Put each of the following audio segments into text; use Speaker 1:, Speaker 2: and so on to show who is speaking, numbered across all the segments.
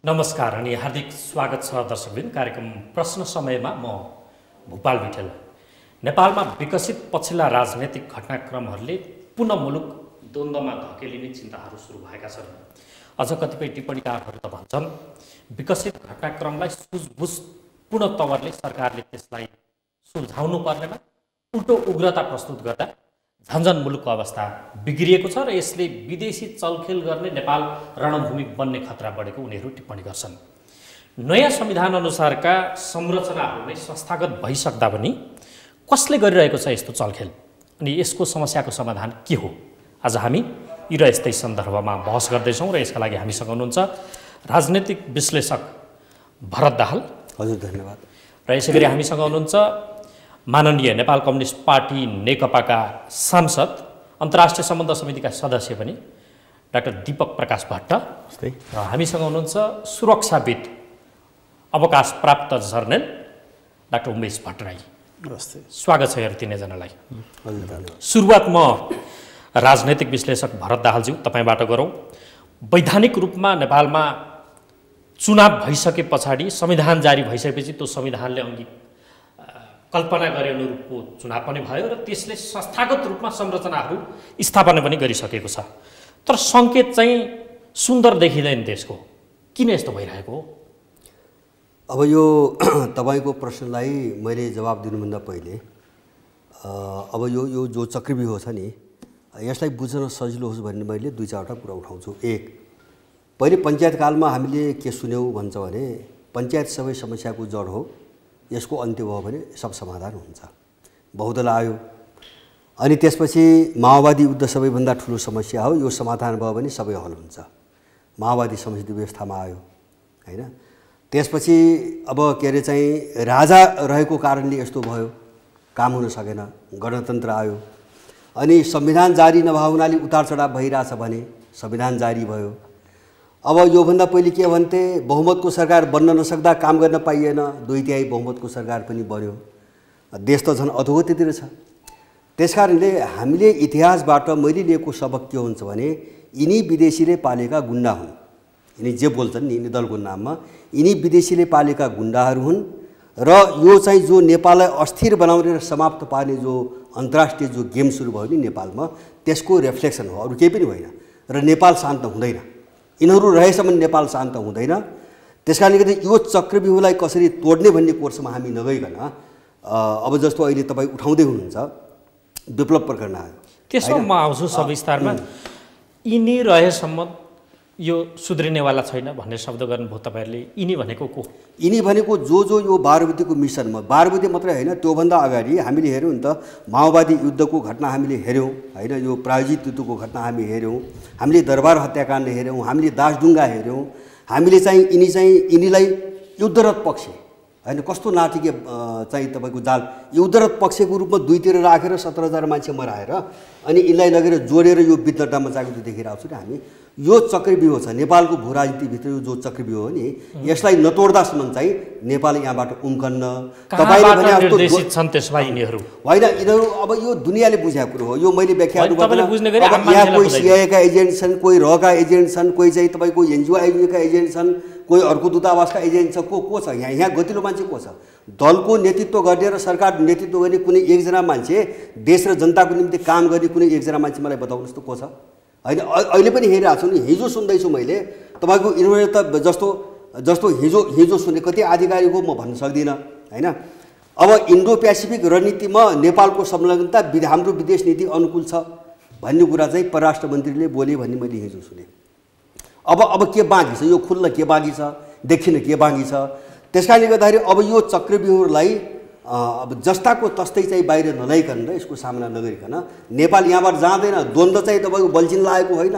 Speaker 1: नमस्कार अनि हार्दिक स्वागत छ दर्शकवृन्द। कार्यक्रम प्रश्न समयमा म भूपाल विठल। नेपालमा विकसित पछिल्ला राजनैतिक घटनाक्रमहरूले पुनः मुलुक द्वन्द्वमा धकेलिने चिन्ताहरू सुरु भएका छन्। अझ कतिपय टिप्पणीकारहरू त भन्छन् विकसित घटनाक्रमलाई सुझबुझपूर्ण तवरले सरकारले त्यसलाई सुल्झाउनु पर्नेमा उल्टो उग्रता प्रस्तुत गर्दा झन्झन मुलुकको अवस्था बिग्रिएको छ र यसले विदेशी चलखेल गर्ने नेपाल रणभूमि बन्ने खतरा बढेको उनीहरू टिप्पणी गर्छन्। नयाँ संविधान अनुसारका संरचनाहरू नै संस्थागत भइसक्दा पनि कसले गरिरहेको छ यस्तो चलखेल अनि यसको समस्याको समाधान के हो? आज हामी यी र यस्तै सन्दर्भमा बहस गर्दैछौँ र यसका लागि हामीसँग हुनुहुन्छ राजनैतिक विश्लेषक भरत दाहाल।
Speaker 2: हजुर, धन्यवाद।
Speaker 1: र यसै गरी हामीसँग हुनुहुन्छ माननीय नेपाल कम्युनिस्ट पार्टी नेकपाका सांसद अन्तर्राष्ट्रिय सम्बन्ध समितिका सदस्य पनि डाक्टर दीपक प्रकाश भट्ट र हामीसँग हुनुहुन्छ सुरक्षाविद अवकाश प्राप्त जर्नल डाक्टर उमेश भट्टराई।
Speaker 2: नमस्ते।
Speaker 1: स्वागत छ यहरू तीनैजनालाई।
Speaker 2: हजुर, धन्यवाद।
Speaker 1: सुरुवात म राजनैतिक विश्लेषक भरत दाहालज्यू तपाईँबाट गरौँ। वैधानिक रूपमा नेपालमा चुनाव भइसके पछाडि संविधान जारी भइसकेपछि त्यो संविधानले कल्पना गरे अनुरूपको चुनाव पनि भयो र त्यसले संस्थागत रूपमा संरचनाहरू स्थापना पनि गरिसकेको छ। तर सङ्केत चाहिँ सुन्दर देखिँदैन देशको। किन यस्तो भइरहेको हो?
Speaker 2: अब यो तपाईँको प्रश्नलाई मैले जवाब दिनुभन्दा पहिले अब यो जो चक्रव्यूह छ नि, यसलाई बुझ्न सजिलो होस् भन्ने मैले दुई चारवटा कुरा उठाउँछु। एक, पहिले पञ्चायतकालमा हामीले के सुन्यौँ भन्छ भने पञ्चायत सबै समस्याको जड हो, यसको अन्त्य भयो भने सब समाधान हुन्छ। बहुदल आयो अनि त्यसपछि माओवादी युद्ध सबैभन्दा ठुलो समस्या हो, यो समाधान भयो भने सबै हल हुन्छ। माओवादी संसदीय व्यवस्थामा आयो हैन। त्यसपछि अब के अरे चाहिँ राजा रहेको कारणले यस्तो भयो, काम हुन सकेन, गणतन्त्र आयो। अनि संविधान जारी नभए हुनाले उतार चढाव भइरहेछ भने संविधान जारी भयो। अब योभन्दा पहिले के भन्थे, बहुमतको सरकार बन्न नसक्दा काम गर्न पाइएन, 2/3 बहुमतको सरकार पनि बन्यो। देश त झन् अधोगतितिर छ। त्यसकारणले हामीले इतिहासबाट मैले लिएको सबक के हुन्छ भने यिनी विदेशीले पालेका गुन्डा हुन्। यिनी जे बोल्छन् नि, यिनी दलको नाममा यिनी विदेशीले पालेका गुन्डाहरू हुन् र यो चाहिँ जो नेपाललाई अस्थिर बनाउने र समाप्त पार्ने जो अन्तर्राष्ट्रिय जो गेम सुरु भयो नि नेपालमा, त्यसको रिफ्लेक्सन हो, अरू केही पनि होइन। र नेपाल शान्त हुँदैन, यिनीहरू रहेसम्म नेपाल शान्त हुँदैन। त्यसकारणले गर्दा यो चक्रव्यूहलाई कसरी तोड्ने भन्ने कोर्समा हामी नगइकन अब जस्तो अहिले तपाईँ उठाउँदै हुनुहुन्छ विप्लव प्रकरण आयो,
Speaker 1: त्यसो म आउँछु सविस्तारमा। यिनी रहेसम्म यो सुध्रिनेवाला छैन भन्ने शब्द गर्नुभयो तपाईँहरूले। यिनी भनेको को?
Speaker 2: यिनी भनेको जो यो 12 बुद्धेको मिसनमा, 12 बुद्धे मात्रै होइन, त्योभन्दा अगाडि हामीले हेऱ्यौँ नि त, माओवादी युद्धको घटना हामीले हेऱ्यौँ होइन, यो प्रायोजित युद्धको घटना हामी हेऱ्यौँ, हामीले दरबार हत्याकाण्ड हेऱ्यौँ, हामीले दासढुङ्गा हेऱ्यौँ, हामीले चाहिँ यिनीलाई युद्धरत पक्ष होइन, कस्तो नाटकीय चाहिँ तपाईँको जाल, युद्धरत पक्षको रूपमा दुईतिर राखेर 17,000 मान्छे मराएर अनि यिनलाई लगेर जोडेर यो विद्धता मचाएको त्यो देखेर आउँछु नि हामी। यो चक्रव्यूह छ नेपालको भू राजनीतिभित्र, यो जो चक्रव्यूह हो नि, यसलाई नतोड्दासम्म चाहिँ नेपाल यहाँबाट उम्कन्न।
Speaker 1: तपाईँले भने निर्देशित छन् त्यसमा यिनीहरू
Speaker 2: होइन, यिनीहरू अब यो दुनियाँले बुझेको कुरो हो। यो मैले व्याख्या यहाँ कोही सिआइएका एजेन्ट छन्, कोही रका एजेन्ट छन्, कोही चाहिँ तपाईँको एनजिओका एजेन्ट छन्, कोही अर्को दूतावासका एजेन्ट छ, को छ यहाँ गतिलो मान्छे को छ? दलको नेतृत्व गर्ने र सरकार नेतृत्व गर्ने कुनै एकजना मान्छे, देश र जनताको निम्ति काम गर्ने कुनै एकजना मान्छे मलाई बताउनुहोस् त को छ? होइन, अहिले पनि हेरिरहेको छु नि, हिजो सुन्दैछु मैले तपाईँको यिनीहरूले त जस्तो हिजो सुने कति आधिकारिक हो म भन्न सक्दिनँ होइन। अब इन्डो पेसिफिक रणनीतिमा नेपालको संलग्नता हाम्रो विदेश नीति अनुकूल छ भन्ने कुरा चाहिँ परराष्ट्र मन्त्रीले बोले भन्ने मैले हिजो सुने। अब के बाँकी छ? यो खुल्न के बाँकी छ, देखिन के बाँकी छ? त्यसकारणले गर्दाखेरि अब यो चक्रव्यूहलाई अब जस्ताको तस्तै चाहिँ बाहिर नल्याइकन र यसको सामना नगरिकन नेपाल यहाँबाट जाँदैन। द्वन्द्व चाहिँ तपाईँको बल्झिन लागेको होइन,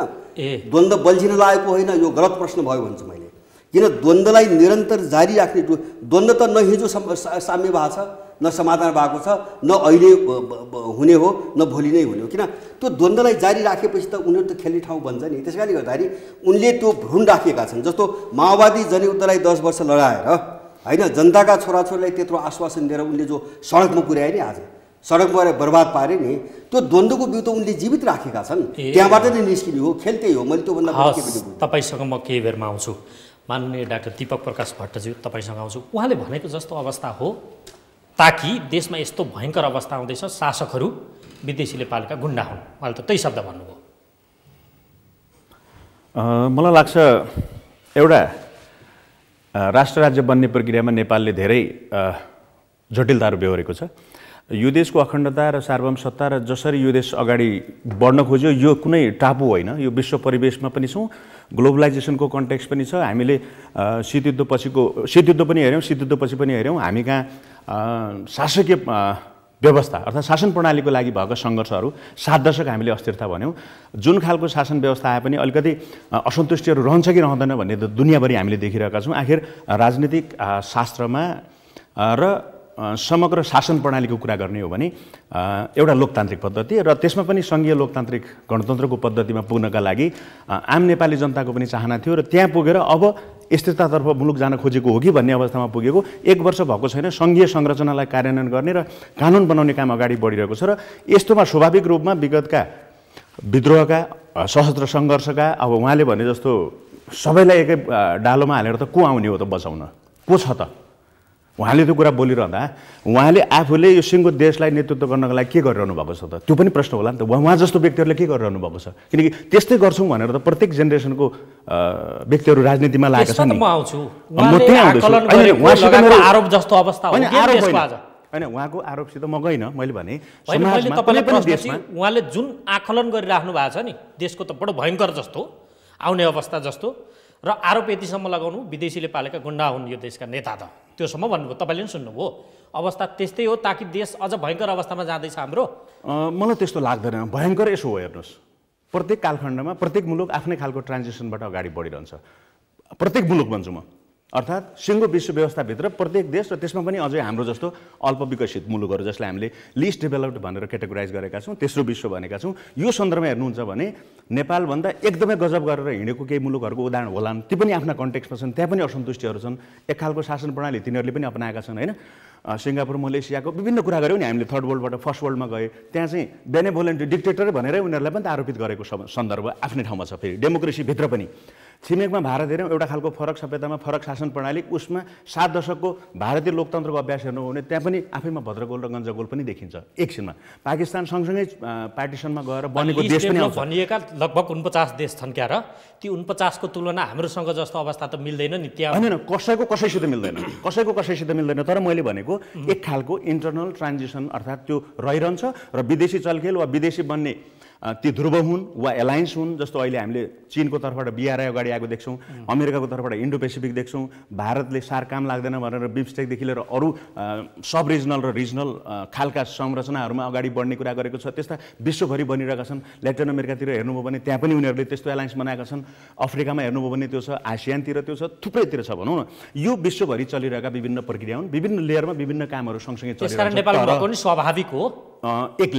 Speaker 2: द्वन्द्व बल्झिन लागेको होइन, यो गलत प्रश्न भयो भन्छु मैले। किन द्वन्द्वलाई निरन्तर जारी राख्ने, द्वन्द्व त न हिजो साम्य भएको छ, न समाधान भएको छ, न अहिले हुने हो, न भोलि नै हुने हो। किन त्यो द्वन्द्वलाई जारी राखेपछि त उनीहरू त खेल्ने ठाउँ बन्छ नि। त्यसकारणले गर्दाखेरि उनले त्यो भ्रूण राखेका छन्। जस्तो माओवादी जनयुद्धलाई 10 वर्ष लडाएर होइन, जनताका छोराछोरीलाई त्यत्रो आश्वासन दिएर उनले जो सडकमा पुर्याए नि, आज सडकमा बर्बाद पारे नि, त्यो द्वन्द्वको बिउ त उनले जीवित राखेका छन्। त्यहाँबाट नै निस्किने हो, खेल त्यही हो। मैले त्योभन्दा
Speaker 1: तपाईँसँग म केही बेरमा आउँछु। माननीय डाक्टर दीपक प्रकाश भट्टज्यू तपाईँसँग आउँछु। उहाँले भनेको जस्तो अवस्था हो ताकि देशमा यस्तो भयङ्कर अवस्था आउँदैछ शासकहरू विदेशीले पालेका गुन्डा हुन्, उहाँले त त्यही शब्द भन्नुभयो।
Speaker 3: मलाई लाग्छ एउटा राष्ट्र राज्य बन्ने प्रक्रियामा नेपालले धेरै जटिलताहरू बेहोरेको छ। यो देशको अखण्डता र सार्वभौमसत्ता र जसरी यो देश अगाडि बढ्न खोज्यो यो कुनै टापु होइन, यो विश्व परिवेशमा पनि छौँ, ग्लोबलाइजेसनको कन्टेक्स्ट पनि छ। हामीले शीतयुद्ध पनि हेऱ्यौँ, शीतयुद्धपछि पनि हेऱ्यौँ। हामी कहाँ शासकीय व्यवस्था अर्थात् शासन प्रणालीको लागि भएको सङ्घर्षहरू 7 दशक हामीले अस्थिरता भन्यौँ। जुन खालको शासन व्यवस्था आए पनि अलिकति असन्तुष्टिहरू रहन्छ कि रहँदैन भन्ने त दुनियाँभरि हामीले देखिरहेका छौँ। आखिर राजनीतिक शास्त्रमा र समग्र शासन प्रणालीको कुरा गर्ने हो भने एउटा लोकतान्त्रिक पद्धति र त्यसमा पनि सङ्घीय लोकतान्त्रिक गणतन्त्रको पद्धतिमा पुग्नका लागि आम नेपाली जनताको पनि चाहना थियो र त्यहाँ पुगेर अब स्थिरतातर्फ मुलुक जान खोजेको हो कि भन्ने अवस्थामा पुगेको 1 वर्ष भएको छैन। सङ्घीय संरचनालाई कार्यान्वयन गर्ने र कानुन बनाउने काम अगाडि बढिरहेको छ र यस्तोमा स्वाभाविक रूपमा विगतका विद्रोहका सशस्त्र सङ्घर्षका अब उहाँले भने जस्तो सबैलाई एकै डालोमा हालेर त को आउने हो त बचाउन, को छ त? उहाँले त्यो कुरा बोलिरहँदा उहाँले आफूले यो सिङ्गो देशलाई नेतृत्व गर्नको लागि के गरिरहनु भएको छ त? त्यो पनि प्रश्न होला नि त। उहाँ जस्तो व्यक्तिहरूले के गरिरहनु भएको छ? किनकि त्यस्तै गर्छौँ भनेर त प्रत्येक जेनेरेसनको व्यक्तिहरू राजनीतिमा लागेका छन्।
Speaker 1: म आउँछु, आरोप जस्तो अवस्था हो
Speaker 3: होइन, उहाँको आरोपसित म गइनँ। मैले भने
Speaker 1: उहाँले जुन आकलन गरिराख्नु भएको छ नि देशको त बडो भयङ्कर जस्तो आउने अवस्था जस्तो र आरोप यतिसम्म लगाउनु विदेशीले पालेका गुन्डा हुन् यो देशका नेता त त्योसम्म भन्नुभयो। तपाईँले पनि सुन्नुभयो अवस्था त्यस्तै हो ताकि देश अझ भयङ्कर अवस्थामा जाँदैछ हाम्रो।
Speaker 3: मलाई त्यस्तो लाग्दैन। भयङ्कर यसो हो, हेर्नुहोस्, प्रत्येक कालखण्डमा प्रत्येक मुलुक आफ्नै खालको ट्रान्जिसनबाट अगाडि बढिरहन्छ। प्रत्येक मुलुक भन्छु म, अर्थात् सिङ्गो विश्व व्यवस्थाभित्र प्रत्येक देश र त्यसमा पनि अझै हाम्रो जस्तो अल्प विकसित मुलुकहरू जसलाई हामीले लिस्ट डेभलप्ड भनेर क्याटेगोराइज गरेका छौँ, तेस्रो विश्व भनेका छौँ। यो सन्दर्भमा हेर्नुहुन्छ भने नेपालभन्दा एकदमै गजब गरेर हिँडेको केही मुलुकहरूको उदाहरण होलान्, ती पनि आफ्ना कन्टेक्स्टमा छन्, त्यहाँ पनि असन्तुष्टिहरू छन्। एक खालको शासन प्रणाली तिनीहरूले पनि अपनाएका छन् होइन। सिङ्गापुर मलेसियाको विभिन्न कुरा गऱ्यौँ नि हामीले, थर्ड वर्ल्डबाट फर्स्ट वर्ल्डमा गए, त्यहाँ चाहिँ बेनेभोलेन्ट डिक्टेटर भनेरै उनीहरूलाई पनि त आरोपित गरेको सन्दर्भ आफ्नै ठाउँमा छ। फेरि डेमोक्रेसीभित्र पनि छिमेकमा भारत हेऱ्यौँ, एउटा खालको फरक सभ्यतामा फरक शासन प्रणाली, उसमा 7 दशकको भारतीय लोकतन्त्रको अभ्यास हेर्नु हो भने त्यहाँ पनि आफैमा भद्रगोल र गन्जगोल पनि देखिन्छ एकछिनमा। पाकिस्तान सँगसँगै पार्टिसनमा गएर बनेको देश पनि आउँछ।
Speaker 1: भनिएका लगभग 49 देश छन् क्या र ती 49 को तुलना हाम्रोसँग जस्तो अवस्था त मिल्दैन नि त्यहाँ।
Speaker 3: होइन, कसैको कसैसित मिल्दैन, कसैको कसैसित मिल्दैन। तर मैले भनेको एक खालको इन्टरनल ट्रान्जिसन अर्थात् त्यो रहिरहन्छ र विदेशी चलखेल वा विदेशी बन्ने ती ध्रुव हुन् वा एलायन्स हुन्। जस्तो अहिले हामीले चीनको तर्फबाट BRI अगाडि आएको देख्छौँ, अमेरिकाको तर्फबाट इन्डो पेसिफिक देख्छौँ, भारतले सार काम लाग्दैन भनेर बिम्स्टेकदेखि लिएर अरू सब रिजनल र रिजनल खालका संरचनाहरूमा अगाडि बढ्ने कुरा गरेको छ। त्यस्ता विश्वभरि बनिरहेका छन्। ल्याटिन अमेरिकातिर हेर्नुभयो भने त्यहाँ पनि उनीहरूले त्यस्तो एलायन्स बनाएका छन्। अफ्रिकामा हेर्नुभयो भने त्यो छ, आसियानतिर त्यो छ, थुप्रैतिर छ भनौँ न। यो विश्वभरि चलिरहेका विभिन्न प्रक्रिया हुन्, विभिन्न लेयरमा विभिन्न कामहरू सँगसँगै चलिरहेका छन्।
Speaker 1: नेपालमा पनि स्वाभाविक हो
Speaker 3: एक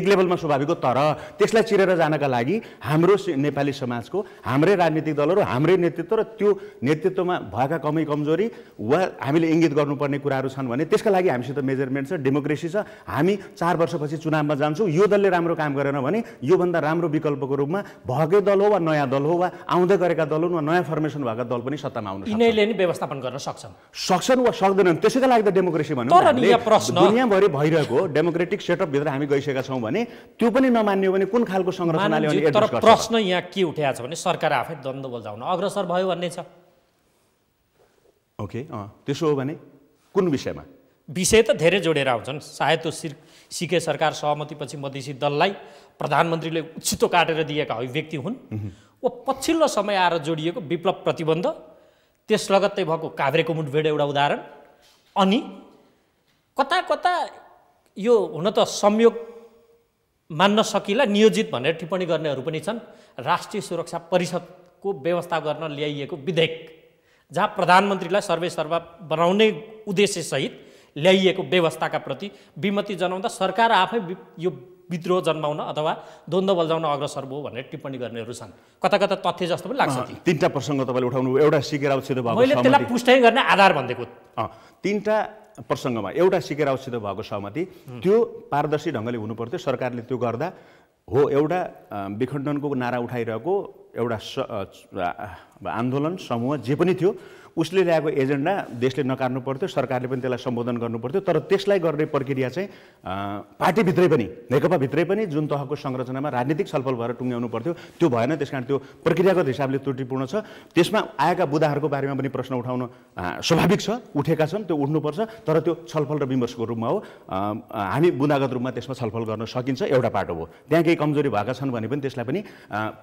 Speaker 3: लेभलमा स्वाभाविक हो। तर त्यसलाई चिरेर जानका लागि हाम्रो नेपाली समाजको हाम्रै राजनीतिक दलहरू, हाम्रै नेतृत्व र त्यो नेतृत्वमा भएका कमी कमजोरी वा हामीले इङ्गित गर्नुपर्ने कुराहरू छन् भने त्यसका लागि हामीसित मेजरमेन्ट छ, डेमोक्रेसी छ। हामी 4 वर्षपछि चुनावमा जान्छौँ, यो दलले राम्रो काम गरेन भने योभन्दा राम्रो विकल्पको रूपमा भएकै दल हो वा नयाँ दल हो वा आउँदै गरेका दल हुन् वा नयाँ फर्मेसन भएका दल पनि सत्तामा आउन सक्छन्।
Speaker 1: यिनीहरूले नि व्यवस्थापन गर्न सक्छन्
Speaker 3: वा सक्दैनन्। त्यसैका लागि त डेमोक्रेसी भनौँ। दुनियाँभरि भइरहेको डेमोक्रेटिक सेटअपभित्र हामी गइसकेका छौँ भने त्यो पनि नमान्ने हो भने कुन खालको संरचनाले अनि एड्रेस गर्छ?
Speaker 1: तर प्रश्न यहाँ के उठेको छ भने सरकार आफै द्वन्द्व बजाउन अग्रसर भयो भन्ने छ।
Speaker 3: ओके, त्यसो हो भने कुन विषयमा?
Speaker 1: विषय त धेरै जोडेर आउँछन्। सायद त्यो सिके सरकार सहमतिपछि मधेसी दललाई प्रधानमन्त्रीले उछितो काटेर दिएका अभिव्यक्ति हुन् वा पछिल्लो समय आएर जोडिएको विप्लव प्रतिबन्ध, त्यस लगत्तै भएको काभ्रेको मुठभेड एउटा उदाहरण। अनि कता कता यो हुन त संयोग मान्न सकिला नियोजित भनेर टिप्पणी गर्नेहरू पनि छन्। राष्ट्रिय सुरक्षा परिषदको व्यवस्था गर्न ल्याइएको विधेयक जहाँ प्रधानमन्त्रीलाई सर्वेसर्वा बनाउने उद्देश्यसहित ल्याइएको व्यवस्थाका प्रति विमति जनाउँदा सरकार आफै यो विद्रोह जन्माउन अथवा द्वन्द्व बजाउन अग्रसर भयो भनेर टिप्पणी गर्नेहरू छन्। कता कता तथ्य जस्तो पनि लाग्छ।
Speaker 3: 3टा प्रसङ्ग तपाईँले उठाउनु, एउटा सिके राउतसित भएको,
Speaker 1: मैले त्यसलाई पुष्टि गर्ने आधार भन्देको
Speaker 3: 3टा प्रसङ्गमा एउटा सिके राउतसित भएको सहमति त्यो पारदर्शी ढङ्गले हुनुपर्थ्यो। सरकारले त्यो गर्दा हो एउटा विखण्डनको नारा उठाइरहेको एउटा आन्दोलन समूह जे पनि थियो उसले ल्याएको एजेन्डा देशले नकार्नु पर्थ्यो, सरकारले पनि त्यसलाई सम्बोधन गर्नु पर्थ्यो। तर त्यसलाई गर्ने प्रक्रिया चाहिँ पार्टीभित्रै पनि, नेकपाभित्रै पनि जुन तहको संरचनामा राजनीतिक छलफल भएर टुङ्ग्याउनु पर्थ्यो त्यो भएन। त्यसकारण त्यो प्रक्रियागत हिसाबले त्रुटिपूर्ण छ। त्यसमा आएका बुदाहरूको बारेमा पनि प्रश्न उठाउन स्वाभाविक छ, उठेका छन्, त्यो उठ्नुपर्छ। तर त्यो छलफल र विमर्शको रूपमा हो। हामी बुदागत रूपमा त्यसमा छलफल गर्न सकिन्छ, एउटा पाटो हो। त्यहाँ केही कमजोरी भएका छन् भने पनि त्यसलाई पनि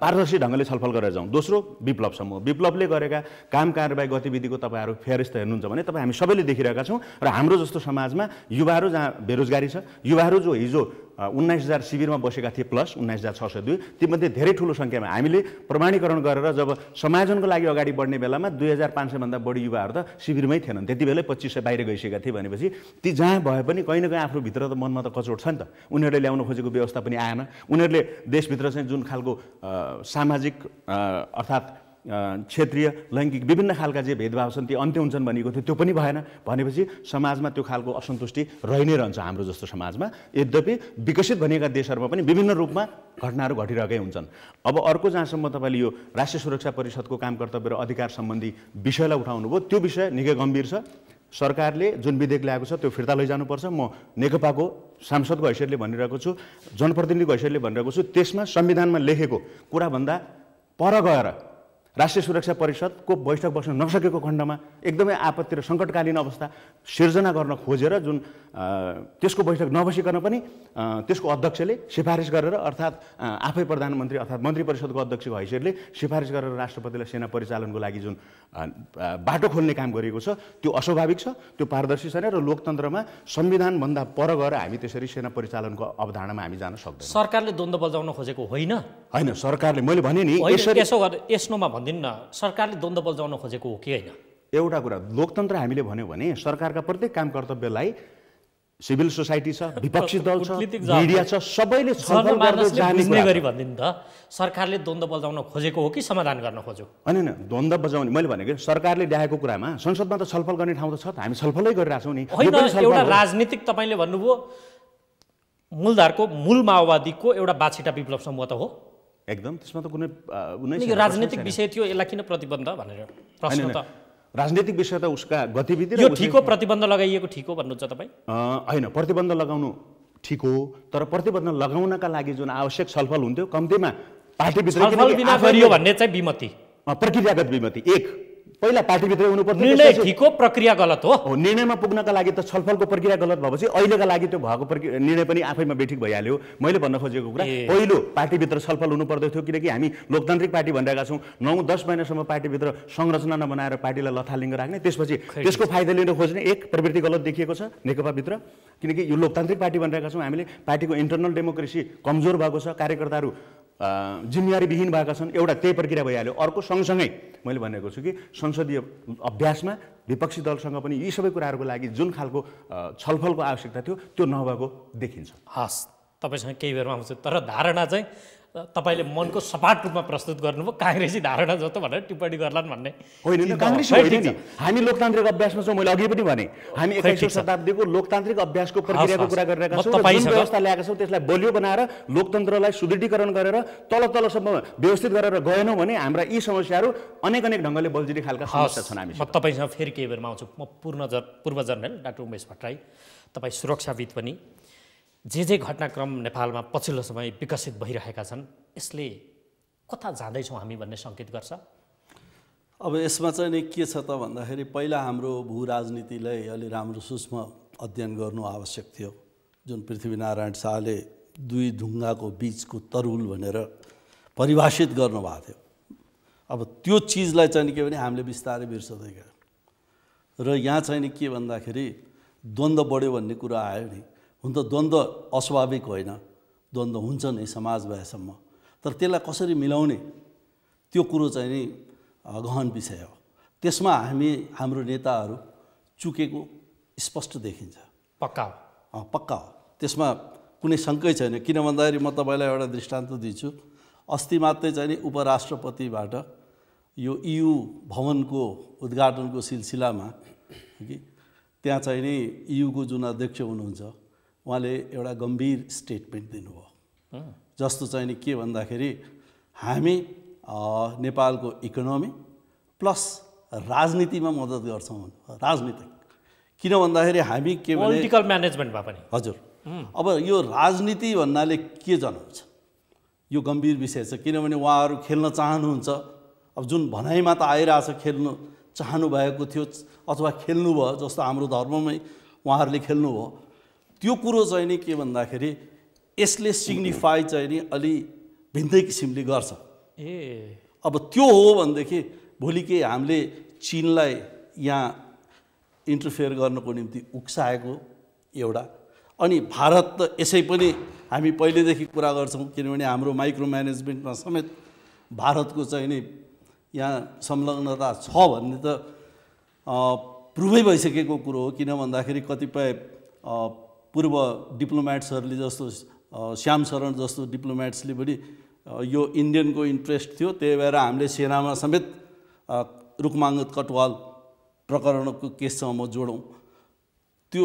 Speaker 3: पारदर्शी ढङ्गले छलफल गरेर जाउँ। दोस्रो, विप्लव समूह, विप्लवले गरेका काम कारबाही गतिविधिको तपाईँहरू फेरिस्त हेर्नुहुन्छ भने तपाईँ हामी सबैले देखिरहेका छौँ। र हाम्रो जस्तो समाजमा युवाहरू जहाँ बेरोजगारी छ, युवाहरू जो हिजो 19,000 शिविरमा बसेका थिए प्लस 19,602, तीमध्ये धेरै ठुलो सङ्ख्यामा हामीले प्रमाणीकरण गरेर जब समायोजनको लागि अगाडि बढ्ने बेलामा 2,500 भन्दा बढी युवाहरू त शिविरमै थिएनन्। त्यति बेलै 2,500 बाहिर गइसकेका थिए भनेपछि ती जहाँ भए पनि कहीँ न कहीँ आफ्नो भित्र त मनमा त कचोट छ नि त। उनीहरूले ल्याउन खोजेको व्यवस्था पनि आएन। उनीहरूले देशभित्र चाहिँ जुन खालको सामाजिक अर्थात् क्षेत्रीय लैङ्गिक विभिन्न खालका जे भेदभाव छन् ती अन्त्य हुन्छन् भनिएको थियो, त्यो पनि भएन। भनेपछि समाजमा त्यो खालको असन्तुष्टि रहि नै रहन्छ हाम्रो जस्तो समाजमा। यद्यपि विकसित भनिएका देशहरूमा पनि विभिन्न रूपमा घटनाहरू घटिरहेकै हुन्छन्। अब अर्को जहाँसम्म तपाईँले यो राष्ट्रिय सुरक्षा परिषदको काम कर्तव्य र अधिकार सम्बन्धी विषयलाई उठाउनु भयो, त्यो विषय निकै गम्भीर छ। सरकारले जुन विधेयक ल्याएको छ त्यो फिर्ता लैजानुपर्छ। म नेकपाको सांसदको हैसियतले भनिरहेको छु, जनप्रतिनिधिको हैसियतले भनिरहेको छु, त्यसमा संविधानमा लेखेको कुराभन्दा पर गएर राष्ट्रिय सुरक्षा परिषदको बैठक बस्न नसकेको खण्डमा एकदमै आपत्ति र सङ्कटकालीन अवस्था सिर्जना गर्न खोजेर जुन त्यसको बैठक नबसिकन पनि त्यसको अध्यक्षले सिफारिस गरेर अर्थात् आफै प्रधानमन्त्री अर्थात् मन्त्री परिषदको अध्यक्षको हैसियतले सिफारिस गरेर राष्ट्रपतिलाई सेना परिचालनको लागि जुन बाटो खोल्ने काम गरिएको छ त्यो अस्वाभाविक छ, त्यो पारदर्शी छैन र लोकतन्त्रमा संविधानभन्दा पर गएर हामी त्यसरी सेना परिचालनको अवधारणामा हामी जान सक्दैनौँ।
Speaker 1: सरकारले द्वन्द्व बजाउन खोजेको होइन,
Speaker 3: होइन सरकारले, मैले भने नि
Speaker 1: यसोमा भन्दिन न, सरकारले द्वन्द्व बजाउन खोजेको हो कि होइन?
Speaker 3: एउटा कुरा, लोकतन्त्र हामीले भन्यो भने सरकारका प्रत्येक काम कर्तव्यलाई सिभिल सोसाइटी छ, विपक्षी दल छ, मिडिया छ, सबैले छलफल गर्दै जाने
Speaker 1: गरी भन्दिन त सरकारले द्वन्द्व बजाउन खोजेको हो कि समाधान गर्न खोज्यो?
Speaker 3: होइन, द्वन्द्व बजाउने मैले भनेको सरकारले ल्याएको कुरामा संसदमा त छलफल गर्ने ठाउँ त छ त, हामी छलफलै गरिरहेछौँ नि।
Speaker 1: होइन, एउटा राजनीतिक तपाईँले भन्नुभयो मूलधारको मूल माओवादीको एउटा बाछिटा विप्लव समूह त हो
Speaker 3: एकदम। त्यसमा त कुनै
Speaker 1: राजनीतिक विषय थियो, यसलाई किन प्रतिबन्ध भनेर प्रश्न त
Speaker 3: राजनीतिक विषय त उसका गतिविधि
Speaker 1: यो ठिक हो, प्रतिबन्ध लगाइएको ठिक हो भन्नुहुन्छ तपाईँ?
Speaker 3: होइन, प्रतिबन्ध लगाउनु ठिक हो, तर प्रतिबन्ध लगाउनका लागि जुन आवश्यक छलफल हुन्थ्यो कम्तीमा पार्टीभित्र
Speaker 1: गरियो भन्ने चाहिँ विमति,
Speaker 3: प्रक्रियागत विमति। एक, पहिला पार्टीभित्रै हुनुपर्छ,
Speaker 1: निर्णय ठिक हो, प्रक्रिया गलत हो।
Speaker 3: निर्णयमा पुग्नका लागि त छलफलको प्रक्रिया गलत भएपछि अहिलेका लागि त्यो भएको निर्णय पनि आफैमा बेठिक भइहाल्यो। मैले भन्न खोजेको कुरा पहिलो पार्टीभित्र छलफल हुनु पर्दै थियो, किनकि हामी लोकतान्त्रिक पार्टी भनिरहेका छौँ। 9-10 महिनासम्म पार्टीभित्र संरचना नबनाएर पार्टीलाई लथालिङ्ग राख्ने, त्यसपछि त्यसको फाइदा लिन खोज्ने एक प्रवृत्ति गलत देखिएको छ नेकपाभित्र। किनकि यो लोकतान्त्रिक पार्टी भनिरहेका छौँ हामीले, पार्टीको इन्टरनल डेमोक्रेसी कमजोर भएको छ, कार्यकर्ताहरू जिम्मेवारीविहीन भएका छन्, एउटा त्यही प्रक्रिया भइहाल्यो। अर्को सँगसँगै मैले भनेको छु कि संसदीय अभ्यासमा विपक्षी दलसँग पनि यी सबै कुराहरूको लागि जुन खालको छलफलको आवश्यकता थियो त्यो नभएको देखिन्छ।
Speaker 1: हस्, तपाईँसँग केही बेरमा आउँछु, तर धारणा चाहिँ तपाईँले मनको सपाट रूपमा प्रस्तुत गर्नुभयो, काङ्ग्रेसी धारणा जस्तो भनेर टिप्पणी गर्लान् भन्ने
Speaker 3: होइन। काङ्ग्रेस होइन, हामी लोकतान्त्रिक अभ्यासमा छौँ। मैले अघि पनि भने हामी 21औं शताब्दीको लोकतान्त्रिक अभ्यासको प्रक्रियाको कुरा गरिरहेका छौँ। जुन व्यवस्था ल्याएका छौँ त्यसलाई बलियो बनाएर लोकतन्त्रलाई सुदृढीकरण गरेर तलसम्म व्यवस्थित गरेर गएनौँ भने हाम्रा यी समस्याहरू अनेक ढङ्गले बल्झिने खालका समस्या छन्। हामी
Speaker 1: म तपाईँसँग फेरि केही बेरमा आउँछु। म पूर्व जर्नल डाक्टर उमेश भट्टराई, तपाईँ सुरक्षाविद पनि। जे घटनाक्रम नेपालमा पछिल्लो समय विकसित भइरहेका छन् यसले कता जाँदैछौँ हामी भन्ने सङ्केत गर्छ?
Speaker 4: अब यसमा चाहिँ नि के छ त भन्दाखेरि पहिला हाम्रो भू राजनीतिलाई अलि राम्रो सूक्ष्म अध्ययन गर्नु आवश्यक थियो। जुन पृथ्वीनारायण शाहले दुई ढुङ्गाको बिचको तरुल भनेर परिभाषित गर्नुभएको थियो। अब त्यो चिजलाई चाहिँ के भने हामीले बिस्तारै बिर्सदै गयौँ र यहाँ चाहिँ नि के भन्दाखेरि द्वन्द्व बढ्यो भन्ने कुरा आयो नि। हुन त द्वन्द्व अस्वाभाविक होइन, द्वन्द्व हुन्छ नै समाज भएसम्म, तर त्यसलाई कसरी मिलाउने त्यो कुरो चाहिँ नि गहन विषय हो। त्यसमा हाम्रो नेताहरू चुकेको स्पष्ट देखिन्छ।
Speaker 1: पक्का
Speaker 4: हो, त्यसमा कुनै शङ्कै छैन। किन भन्दाखेरि म तपाईँलाई एउटा दृष्टान्त दिन्छु। अस्ति मात्रै चाहिँ नि उपराष्ट्रपतिबाट यो EU भवनको उद्घाटनको सिलसिलामा कि त्यहाँ चाहिँ नि EU को जुन अध्यक्ष हुनुहुन्छ उहाँले एउटा गम्भीर स्टेटमेन्ट दिनुभयो। जस्तो चाहिँ नि के भन्दाखेरि हामी नेपालको इकोनोमी प्लस राजनीतिमा मद्दत गर्छौँ। राजनीतिक किन भन्दाखेरि हामी के भने
Speaker 1: पोलिटिकल म्यानेजमेन्टमा पनि
Speaker 4: हजुर अब यो राजनीति भन्नाले के जनाउँछ यो गम्भीर विषय छ, किनभने उहाँहरू खेल्न चाहनुहुन्छ। अब जुन भनाइमा त आइरहेछ खेल्नु चाहनु भएको थियो अथवा खेल्नु भयो, जस्तो हाम्रो धर्ममै उहाँहरूले खेल्नुभयो, त्यो कुरो चाहिँ नि के भन्दाखेरि यसले सिग्निफाई चाहिँ नि अलि भिन्दै किसिमले गर्छ। अब त्यो हो भनेदेखि भोलि के हामीले चीनलाई यहाँ इन्टरफेयर गर्नको निम्ति उक्साएको एउटा, अनि भारत त यसै पनि हामी पहिलेदेखि कुरा गर्छौँ, किनभने हाम्रो माइक्रो म्यानेजमेन्टमा समेत भारतको चाहिँ नि यहाँ संलग्नता छ भन्ने त प्रुभै भइसकेको कुरो हो। किन भन्दाखेरि कतिपय पूर्व डिप्लोमेट्सहरूले जस्तो श्याम शरण जस्तो डिप्लोमेट्सले पनि यो इन्डियनको इन्ट्रेस्ट थियो, त्यही भएर हामीले सेनामा समेत रुकमाङ्गत कटवाल प्रकरणको केससँग म जोडौँ, त्यो